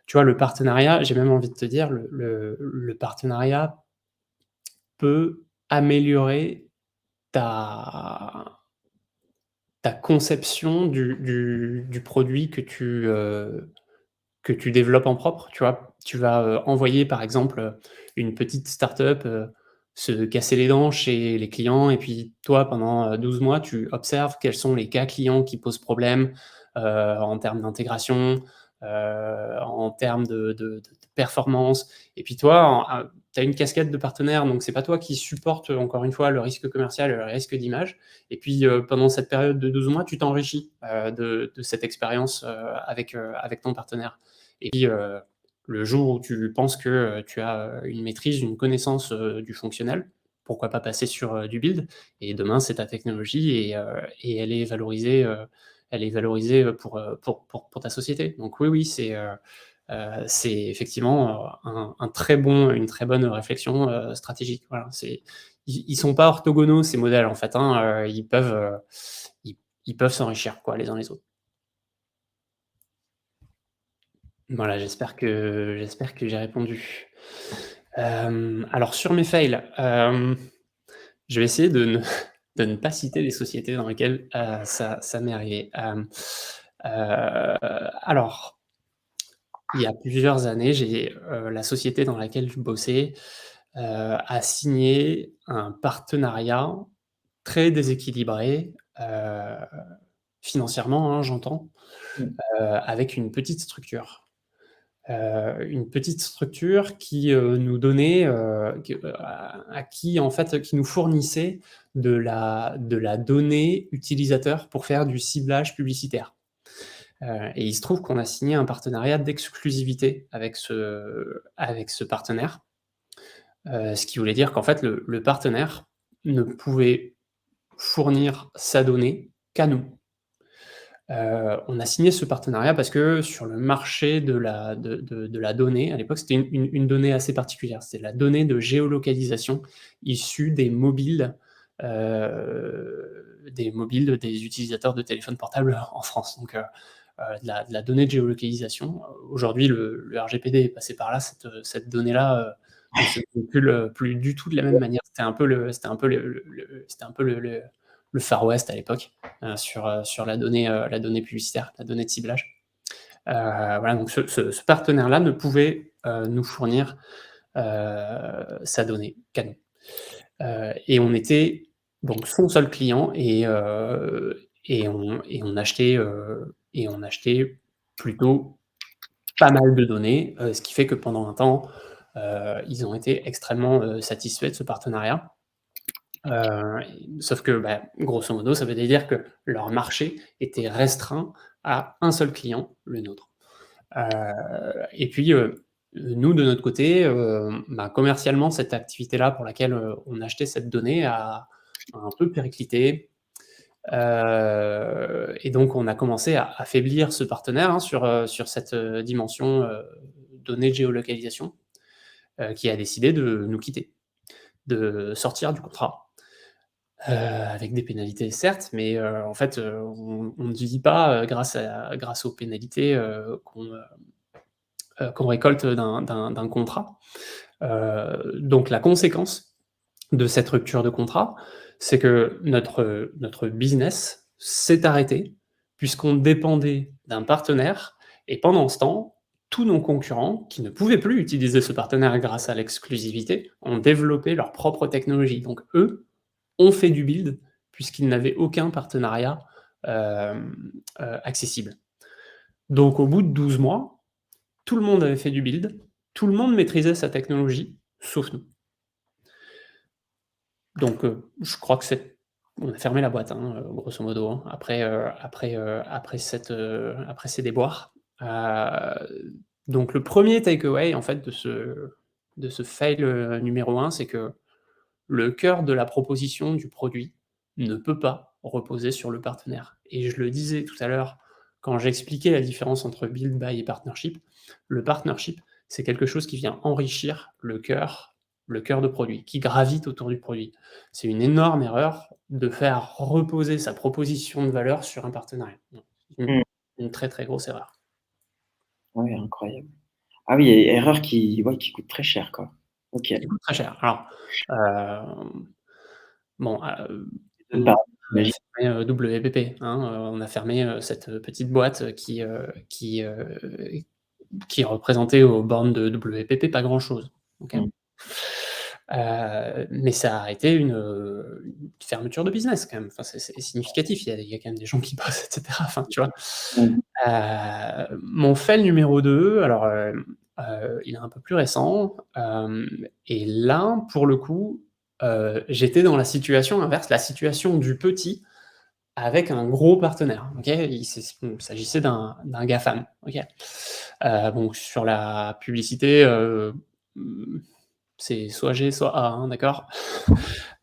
tu vois, le partenariat, j'ai même envie de te dire, le partenariat peut améliorer ta conception du produit que tu développes en propre, tu vois? Tu vas envoyer, par exemple, une petite start-up se casser les dents chez les clients, et puis toi, pendant 12 mois, tu observes quels sont les cas clients qui posent problème en termes d'intégration, en termes de performance. Et puis toi, tu as une casquette de partenaire, donc c'est pas toi qui supporte, encore une fois, le risque commercial et le risque d'image. Et puis pendant cette période de 12 mois, tu t'enrichis de cette expérience avec ton partenaire. Et puis le jour où tu penses que tu as une maîtrise, une connaissance du fonctionnel, pourquoi pas passer sur du build? Et demain, c'est ta technologie, et elle est valorisée pour ta société. Donc oui, oui, c'est effectivement une très bonne réflexion stratégique. Voilà, ils sont pas orthogonaux, ces modèles, en fait, hein. Ils peuvent s'enrichir, quoi, les uns les autres. Voilà, j'espère que j'ai répondu. Alors sur mes fails, je vais essayer de ne pas citer les sociétés dans lesquelles ça m'est arrivé. Alors, il y a plusieurs années, la société dans laquelle je bossais a signé un partenariat très déséquilibré, financièrement, hein, j'entends, Mmh. avec une petite structure. Une petite structure qui nous donnait, à qui, en fait, qui nous fournissait de la donnée utilisateur pour faire du ciblage publicitaire. Et il se trouve qu'on a signé un partenariat d'exclusivité avec ce partenaire, ce qui voulait dire qu'en fait le partenaire ne pouvait fournir sa donnée qu'à nous. On a signé ce partenariat parce que sur le marché de la donnée, à l'époque, c'était une donnée assez particulière. C'était la donnée de géolocalisation issue des utilisateurs de téléphones portables en France. Donc, de la donnée de géolocalisation. Aujourd'hui, le RGPD est passé par là. Cette donnée-là ne se véhicule plus du tout de la même manière. C'était un peu le Far West à l'époque sur la donnée publicitaire, la donnée de ciblage. Voilà, donc ce partenaire-là ne pouvait nous fournir sa donnée Canon. Et on était donc son seul client et on achetait plutôt pas mal de données, ce qui fait que pendant un temps, ils ont été extrêmement, satisfaits de ce partenariat. Sauf que, bah, grosso modo, ça veut dire que leur marché était restreint à un seul client, le nôtre. Et puis, nous de notre côté, bah, commercialement, cette activité-là pour laquelle, on achetait cette donnée a un peu périclité. Et donc on a commencé à affaiblir ce partenaire, hein, sur cette, dimension, données de géolocalisation, qui a décidé de nous quitter, de sortir du contrat. Avec des pénalités certes, mais en fait, on ne vit pas, grâce aux pénalités, qu'on récolte d'un contrat. Donc la conséquence de cette rupture de contrat, c'est que notre business s'est arrêté, puisqu'on dépendait d'un partenaire et pendant ce temps, tous nos concurrents, qui ne pouvaient plus utiliser ce partenaire grâce à l'exclusivité, ont développé leur propre technologie. Donc eux ont fait du build, puisqu'ils n'avaient aucun partenariat, accessible. Donc au bout de 12 mois, tout le monde avait fait du build, tout le monde maîtrisait sa technologie, sauf nous. Donc, je crois que on a fermé la boîte, hein, grosso modo, hein, après ces déboires. Donc le premier takeaway, en fait, de ce fail, numéro 1, c'est que le cœur de la proposition du produit ne peut pas reposer sur le partenaire. Et je le disais tout à l'heure, quand j'expliquais la différence entre build, buy et partnership, le partnership, c'est quelque chose qui vient enrichir le cœur de produit, qui gravite autour du produit. C'est une énorme erreur de faire reposer sa proposition de valeur sur un partenariat. Une, Mmh. une très très grosse erreur. Ouais, incroyable. Ah oui, et erreur qui ouais, qui coûte très cher, quoi. OK. Qui coûte très cher. Alors, bon, Donne on pas, a j'imagine. fermé, WPP, hein, on a fermé, cette petite boîte qui représentait aux bornes de WPP pas grand-chose, OK? Mmh. Mais ça a été une fermeture de business quand même, enfin c'est significatif, il y a quand même des gens qui bossent et cetera, enfin tu vois? Mmh. Mon fail numéro 2, alors, il est un peu plus récent, et là, pour le coup, j'étais dans la situation inverse, la situation du petit avec un gros partenaire, OK? Il s'agissait d'un GAFAM, OK? Bon, sur la publicité, mmh, c'est soit G, soit A, hein, d'accord?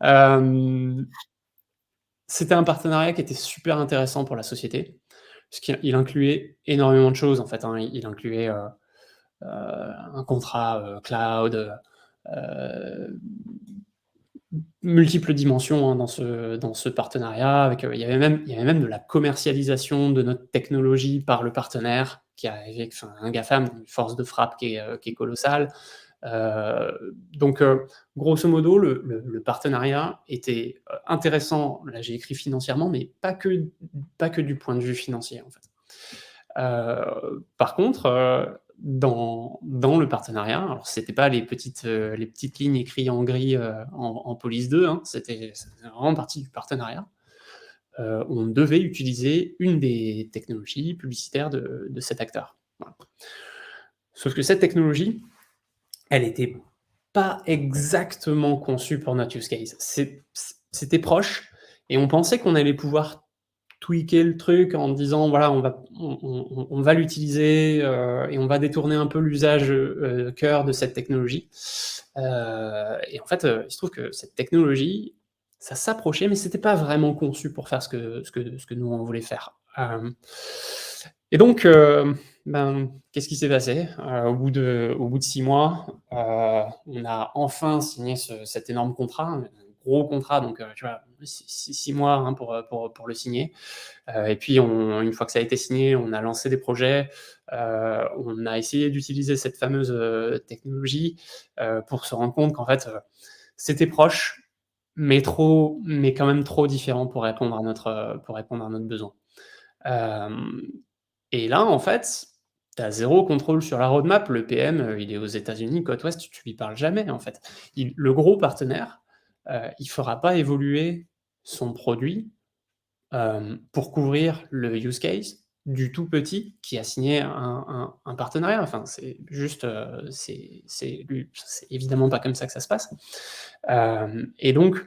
Hem, C'était un partenariat qui était super intéressant pour la société, puisqu'il incluait énormément de choses, en fait, hein. Il incluait, un contrat, cloud, multiples dimensions, hein, dans ce partenariat avec, il y avait même de la commercialisation de notre technologie par le partenaire qui arrivait, enfin un GAFAM, une force de frappe qui est colossale. Donc, grosso modo, le partenariat était, intéressant, là j'ai écrit financièrement, mais pas que du point de vue financier, en fait. Par contre, dans le partenariat, alors c'était pas les petites lignes écrites en gris, en police 2, hein, ça faisait vraiment partie du partenariat. On devait utiliser une des technologies publicitaires de cet acteur. Voilà. Sauf que cette technologie, elle était pas exactement conçue pour notre use case. C'était proche et on pensait qu'on allait pouvoir tweaker le truc en disant: «Voilà, on va l'utiliser, et on va détourner un peu l'usage, cœur de cette technologie». Et en fait, il se trouve que cette technologie, ça s'approchait, mais c'était pas vraiment conçu pour faire ce que nous on voulait faire. Et donc, ben, qu'est-ce qui s'est passé? Au bout de 6 mois, on a enfin signé cet énorme contrat, un gros contrat, donc, tu vois, 6 mois, hein, pour le signer. Et puis une fois que ça a été signé, on a lancé des projets, on a essayé d'utiliser cette fameuse, technologie, pour se rendre compte qu'en fait, c'était proche, mais quand même trop différent pour répondre à notre besoin. Hem Et là, en fait, tu as 0 contrôle sur la roadmap. Le PM, il est aux États-Unis, côte ouest, tu lui parles jamais, en fait. Le gros partenaire, il fera pas évoluer son produit, pour couvrir le use case du tout petit qui a signé un partenariat. Enfin, c'est juste, c'est évidemment pas comme ça que ça se passe. Et donc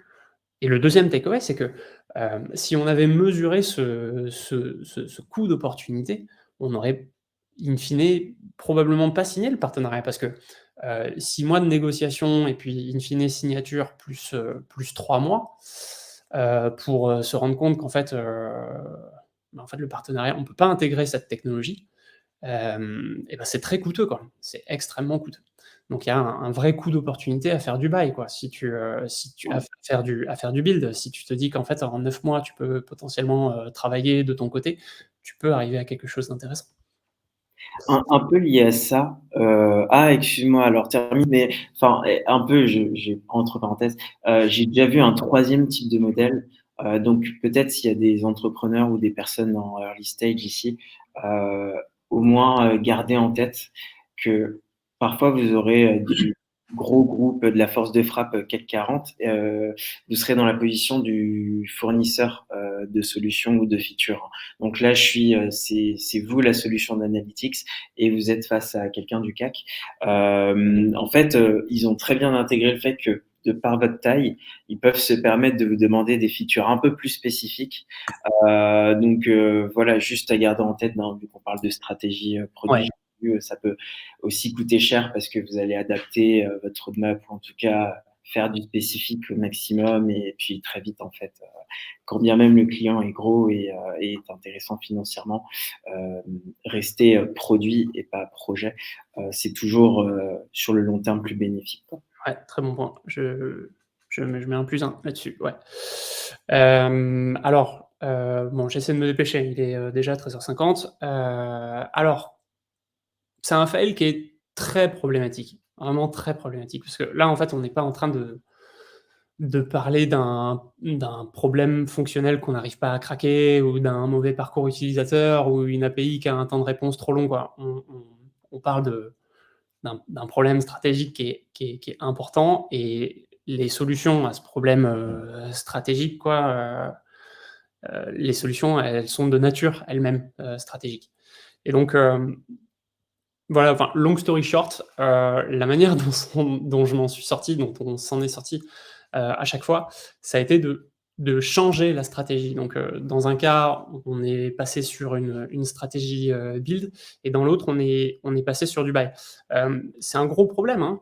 le deuxième takeaway, c'est que, si on avait mesuré ce coût d'opportunité, on aurait in fine probablement pas signé le partenariat parce que, 6 mois de négociation et puis in fine signature plus 3 mois, pour, se rendre compte qu'en fait, en fait le partenariat, on peut pas intégrer cette technologie, et ben, c'est très coûteux, quoi. C'est extrêmement coûteux. Donc il y a un vrai coût d'opportunité à faire du buy, quoi. Si tu à faire du build, si tu te dis qu'en fait en 9 mois tu peux potentiellement, travailler de ton côté, tu peux arriver à quelque chose d'intéressant. Un peu lié à ça, excuse-moi, alors termine, mais enfin, un peu, j'ai entre parenthèses, j'ai déjà vu un troisième type de modèle, donc peut-être s'il y a des entrepreneurs ou des personnes en early stage ici, heu, au moins, gardez en tête que parfois vous aurez, des gros groupes de la force de frappe, CAC 40, vous serez dans la position du fournisseur, de solutions ou de features. Donc là, c'est vous la solution d'analytics et vous êtes face à quelqu'un du CAC. En fait, ils ont très bien intégré le fait que de par votre taille, ils peuvent se permettre de vous demander des features un peu plus spécifiques. Donc voilà, juste à garder en tête, vu qu'on parle de stratégie Ouais, produit, ça peut aussi coûter cher parce que vous allez adapter votre roadmap ou en tout cas faire du spécifique au maximum et puis très vite en fait, quand bien même le client est gros et est intéressant financièrement, rester produit et pas projet, c'est toujours sur le long terme plus bénéfique, quoi. ouais, très bon point. Je mets un plus 1 là-dessus, ouais. Alors, bon, j'essaie de me dépêcher, il est, déjà 13h50. Alors, c'est un fail qui est très problématique, vraiment très problématique, parce que là, en fait, on n'est pas en train de parler d'un problème fonctionnel qu'on n'arrive pas à craquer ou d'un mauvais parcours utilisateur ou une API qui a un temps de réponse trop long, quoi. On parle d'un problème stratégique qui est important et les solutions à ce problème, stratégique, quoi, les solutions, elles sont de nature elles-mêmes, stratégiques et donc, voilà, enfin, long story short, la manière dont je m'en suis sorti, dont on s'en est sorti, à chaque fois, ça a été de changer la stratégie. Donc, dans un cas, on est passé sur une stratégie, build et dans l'autre, on est passé sur du buy. C'est un gros problème, hein.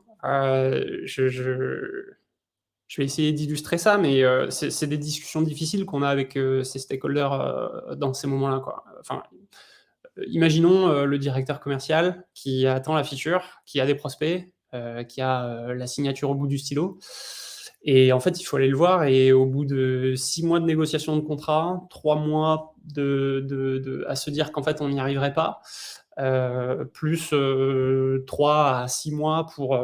Je vais essayer d'illustrer ça, mais, c'est des discussions difficiles qu'on a avec, ces stakeholders, dans ces moments-là, quoi. Enfin, imaginons, le directeur commercial qui attend la feature, qui a des prospects, qui a, la signature au bout du stylo et en fait, il faut aller le voir et au bout de 6 mois de négociation de contrat, 3 mois à se dire qu'en fait on n'y arriverait pas, plus, 3 à 6 mois pour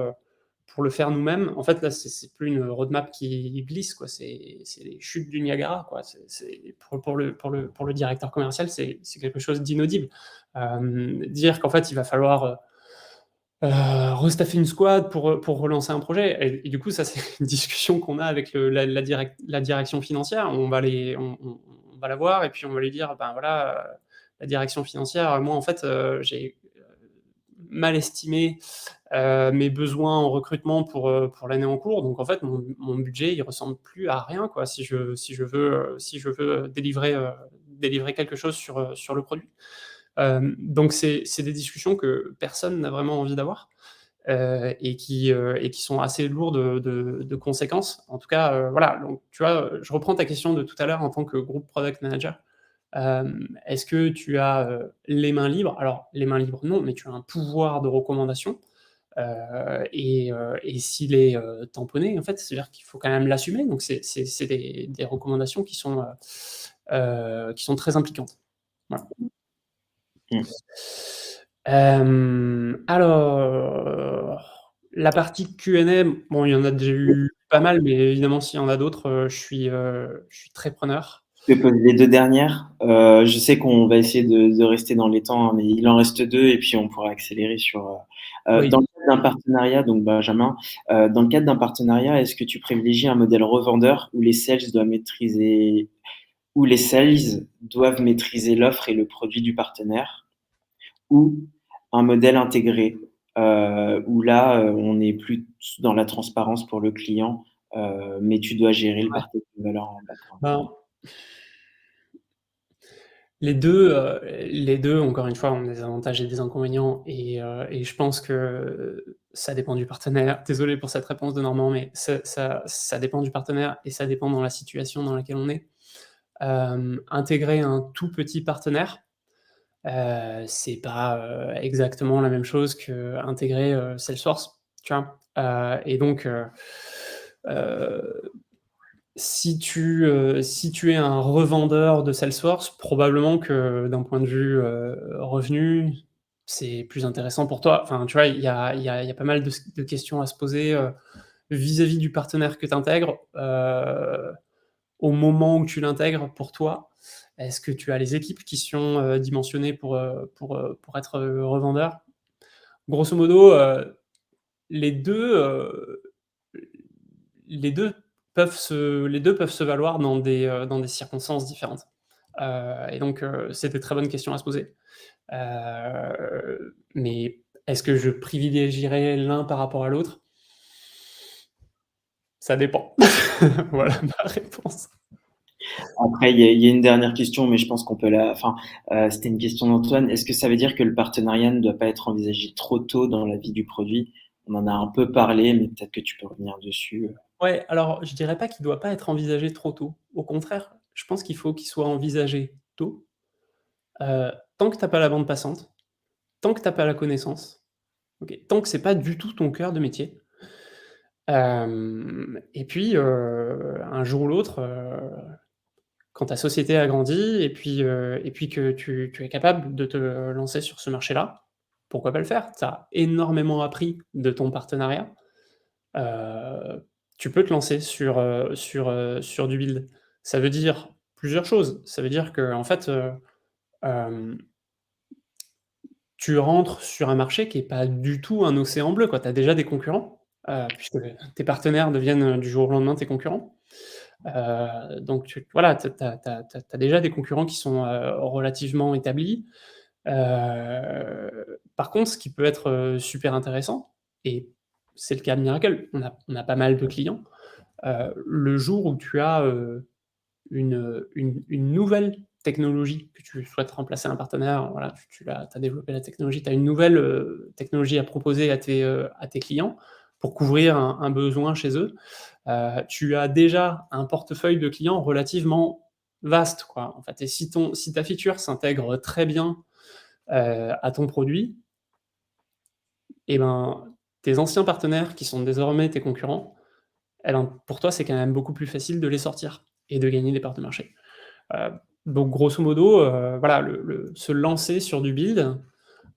le faire nous-mêmes. En fait, là, c'est plus une roadmap qui glisse, quoi, c'est les chutes du Niagara, quoi. C'est pour le directeur commercial, c'est quelque chose d'inaudible. Dire qu'en fait, il va falloir, restaffer une squad pour relancer un projet et du coup, ça, c'est une discussion qu'on a avec la direction financière. On va la voir et puis on va lui dire: «Ben, voilà, la direction financière, moi, en fait, j'ai, mal estimé, mes besoins en recrutement pour l'année en cours. Donc en fait, mon budget, il ressemble plus à rien, quoi, si je veux délivrer quelque chose sur le produit». Donc c'est des discussions que personne n'a vraiment envie d'avoir, et qui sont assez lourdes de conséquences. En tout cas, voilà, donc tu vois, je reprends ta question de tout à l'heure en tant que groupe product manager. Est-ce que tu as, les mains libres? Alors les mains libres, non, mais tu as un pouvoir de recommandation, et s'il est, tamponné, en fait, c'est-à-dire qu'il faut quand même l'assumer. Donc c'est des recommandations qui sont très impliquantes. Voilà. Mmh. Alors, la partie Q&A, bon, il y en a déjà eu pas mal, mais évidemment, s'il y en a d'autres, je suis très preneur. Je vais poser les 2 dernières. Je sais qu'on va essayer de rester dans les temps, hein, mais il en reste 2 et puis on pourra accélérer sur, dans Oui. le cadre d'un partenariat, donc Benjamin, dans le cadre d'un partenariat, est-ce que tu privilégies un modèle revendeur où les sales doivent maîtriser l'offre et le produit du partenaire, ou un modèle intégré, où là, on est plus dans la transparence pour le client, mais tu dois gérer le Ouais. partage de valeur en background? Ben, les deux, encore une fois, ont des avantages et des inconvénients et je pense que ça dépend du partenaire. Désolé pour cette réponse de Normand, mais ça dépend du partenaire et ça dépend dans la situation dans laquelle on est. Intégrer un tout petit partenaire, c'est pas, exactement la même chose qu'intégrer, Salesforce, tu vois? Et donc, heu, si tu es un revendeur de Salesforce, probablement que d'un point de vue, revenu, c'est plus intéressant pour toi. Enfin, tu vois, il y a pas mal de questions à se poser, vis-à-vis du partenaire que tu intègres, au moment où tu l'intègres pour toi. Est-ce que tu as les équipes qui sont, dimensionnées pour être, revendeur? Grosso modo, les 2, les 2 peuvent se valoir dans des circonstances différentes. Et donc, c'est des très bonnes questions à se poser. Mais est-ce que je privilégierais l'un par rapport à l'autre? Ça dépend. Voilà ma réponse. Après, il y a une dernière question, mais je pense qu'on peut enfin, c'était une question d'Antoine. Est-ce que ça veut dire que le partenariat ne doit pas être envisagé trop tôt dans la vie du produit? On en a un peu parlé, mais peut-être que tu peux revenir dessus. Ouais, alors je dirais pas qu'il doit pas être envisagé trop tôt. Au contraire, je pense qu'il faut qu'il soit envisagé tôt, tant que tu as pas la bande passante, tant que tu as pas la connaissance, OK, tant que c'est pas du tout ton cœur de métier. Et puis, un jour ou l'autre, quand ta société a grandi et puis que tu es capable de te lancer sur ce marché-là, pourquoi pas le faire? Tu as énormément appris de ton partenariat, tu peux te lancer sur du build. Ça veut dire plusieurs choses. Ça veut dire qu'en fait, hem, tu rentres sur un marché qui est pas du tout un océan bleu, quoi. Tu as déjà des concurrents, puisque tes partenaires deviennent, du jour au lendemain tes concurrents. Donc voilà, tu as déjà des concurrents qui sont, relativement établis. Par contre, ce qui peut être, super intéressant et c'est le cas de Miracle, on a pas mal de clients, le jour où tu as, une nouvelle technologie que tu souhaites remplacer un partenaire, voilà, tu as développé la technologie, tu as une nouvelle, technologie à proposer à tes clients pour couvrir un besoin chez eux. Tu as déjà un portefeuille de clients relativement vaste, quoi, en fait et si ta feature s'intègre très bien, à ton produit et ben, tes anciens partenaires qui sont désormais tes concurrents, eh ben, pour toi, c'est quand même beaucoup plus facile de les sortir et de gagner des parts de marché. Heu, donc grosso modo, voilà, se lancer sur du build,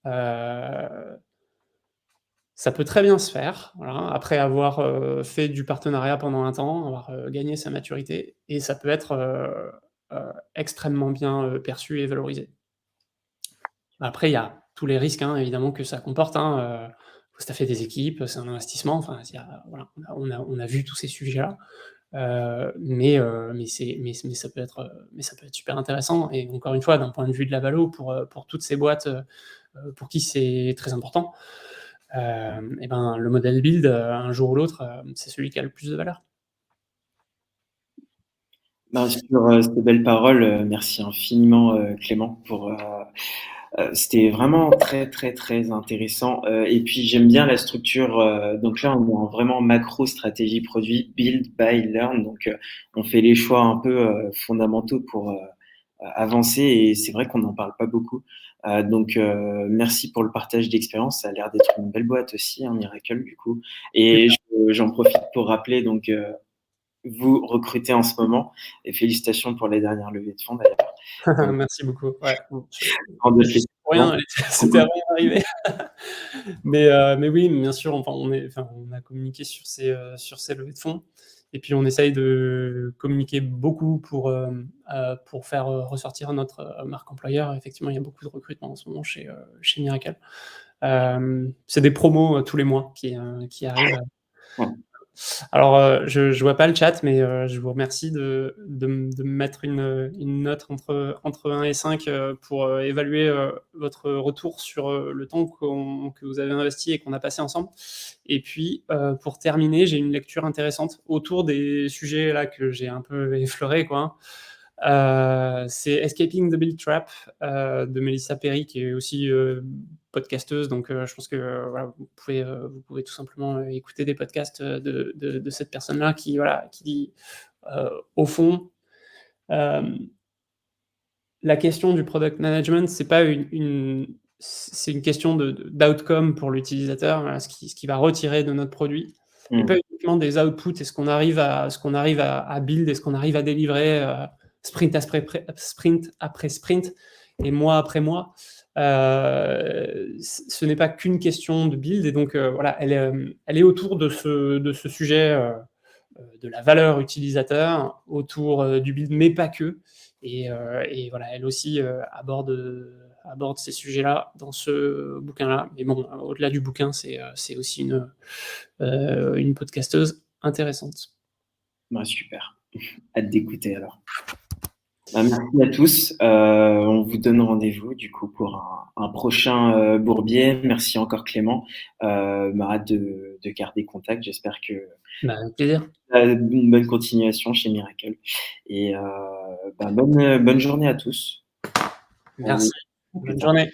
heu, ça peut très bien se faire, voilà, après avoir, fait du partenariat pendant un temps, avoir, gagné sa maturité et ça peut être, extrêmement bien, perçu et valorisé. Après, il y a tous les risques, hein, évidemment que ça comporte, hein, faut staffer des équipes, c'est un investissement, enfin, il y a voilà, on a vu tous ces sujets-là. Mais ça peut être super intéressant et encore une fois, d'un point de vue de la valo pour toutes ces boîtes, pour qui c'est très important, et ben, le modèle build, un jour ou l'autre, c'est celui qui a le plus de valeur. Ben, sur, ces belles paroles, merci infiniment, Clément c'était vraiment très, très, très intéressant, et puis j'aime bien la structure, donc là, on est en vraiment macro stratégie produit, build, buy, learn, donc on fait les choix un peu, fondamentaux pour, avancer et c'est vrai qu'on n'en parle pas beaucoup. Donc merci pour le partage d'expérience. Ça a l'air d'être une belle boîte aussi, hein, Miracle, du coup et Super. j'en profite pour rappeler donc vous recrutez en ce moment et félicitations pour les dernières levées de fonds d'ailleurs. Donc Merci beaucoup. Ouais, bon, hors de j'y suis pour questions. rien, c'était à rien arrivé. Mais oui, bien sûr, enfin, on a communiqué sur ces levées de fonds Et puis on essaye de communiquer beaucoup pour faire ressortir notre marque employeur. Effectivement, il y a beaucoup de recrutement en ce moment chez Miracle. C'est des promos tous les mois qui arrivent. Ouais. Alors, je vois pas le chat, mais je vous remercie de me mettre une note entre 1 et 5 pour évaluer votre retour sur le temps que vous avez investi et qu'on a passé ensemble. Et puis, pour terminer, j'ai une lecture intéressante autour des sujets là que j'ai un peu effleurés, quoi, hein. C'est Escaping the Bill Trap de Melissa Perry, qui est aussi podcasteuse. Donc, je pense que voilà, vous pouvez tout simplement écouter des podcasts de cette personne-là qui, voilà, qui dit au fond, euh, la question du product management, c'est pas c'est une question d'outcome pour l'utilisateur, voilà, ce qui va retirer de notre produit, et pas Mmh. uniquement des outputs et ce qu'on arrive à build et ce qu'on arrive à délivrer sprint après sprint et mois après mois. Ce n'est pas qu'une question de build, et donc voilà, elle est autour de ce sujet de la valeur utilisateur, autour du build, mais pas que. Et voilà, elle aussi aborde ces sujets-là dans ce bouquin-là. Mais bon, au-delà du bouquin, c'est aussi une podcasteuse intéressante. Bah, super. Hâte d'écouter alors. Bah, merci à tous. On vous donne rendez-vous du coup pour un prochain Bourbier. Merci encore Clément. Hâte de garder contact. J'espère que Bah, avec plaisir. une bonne continuation chez Miracle. Et bonne journée à tous. On vous Merci. dit plus Bonne tard. journée.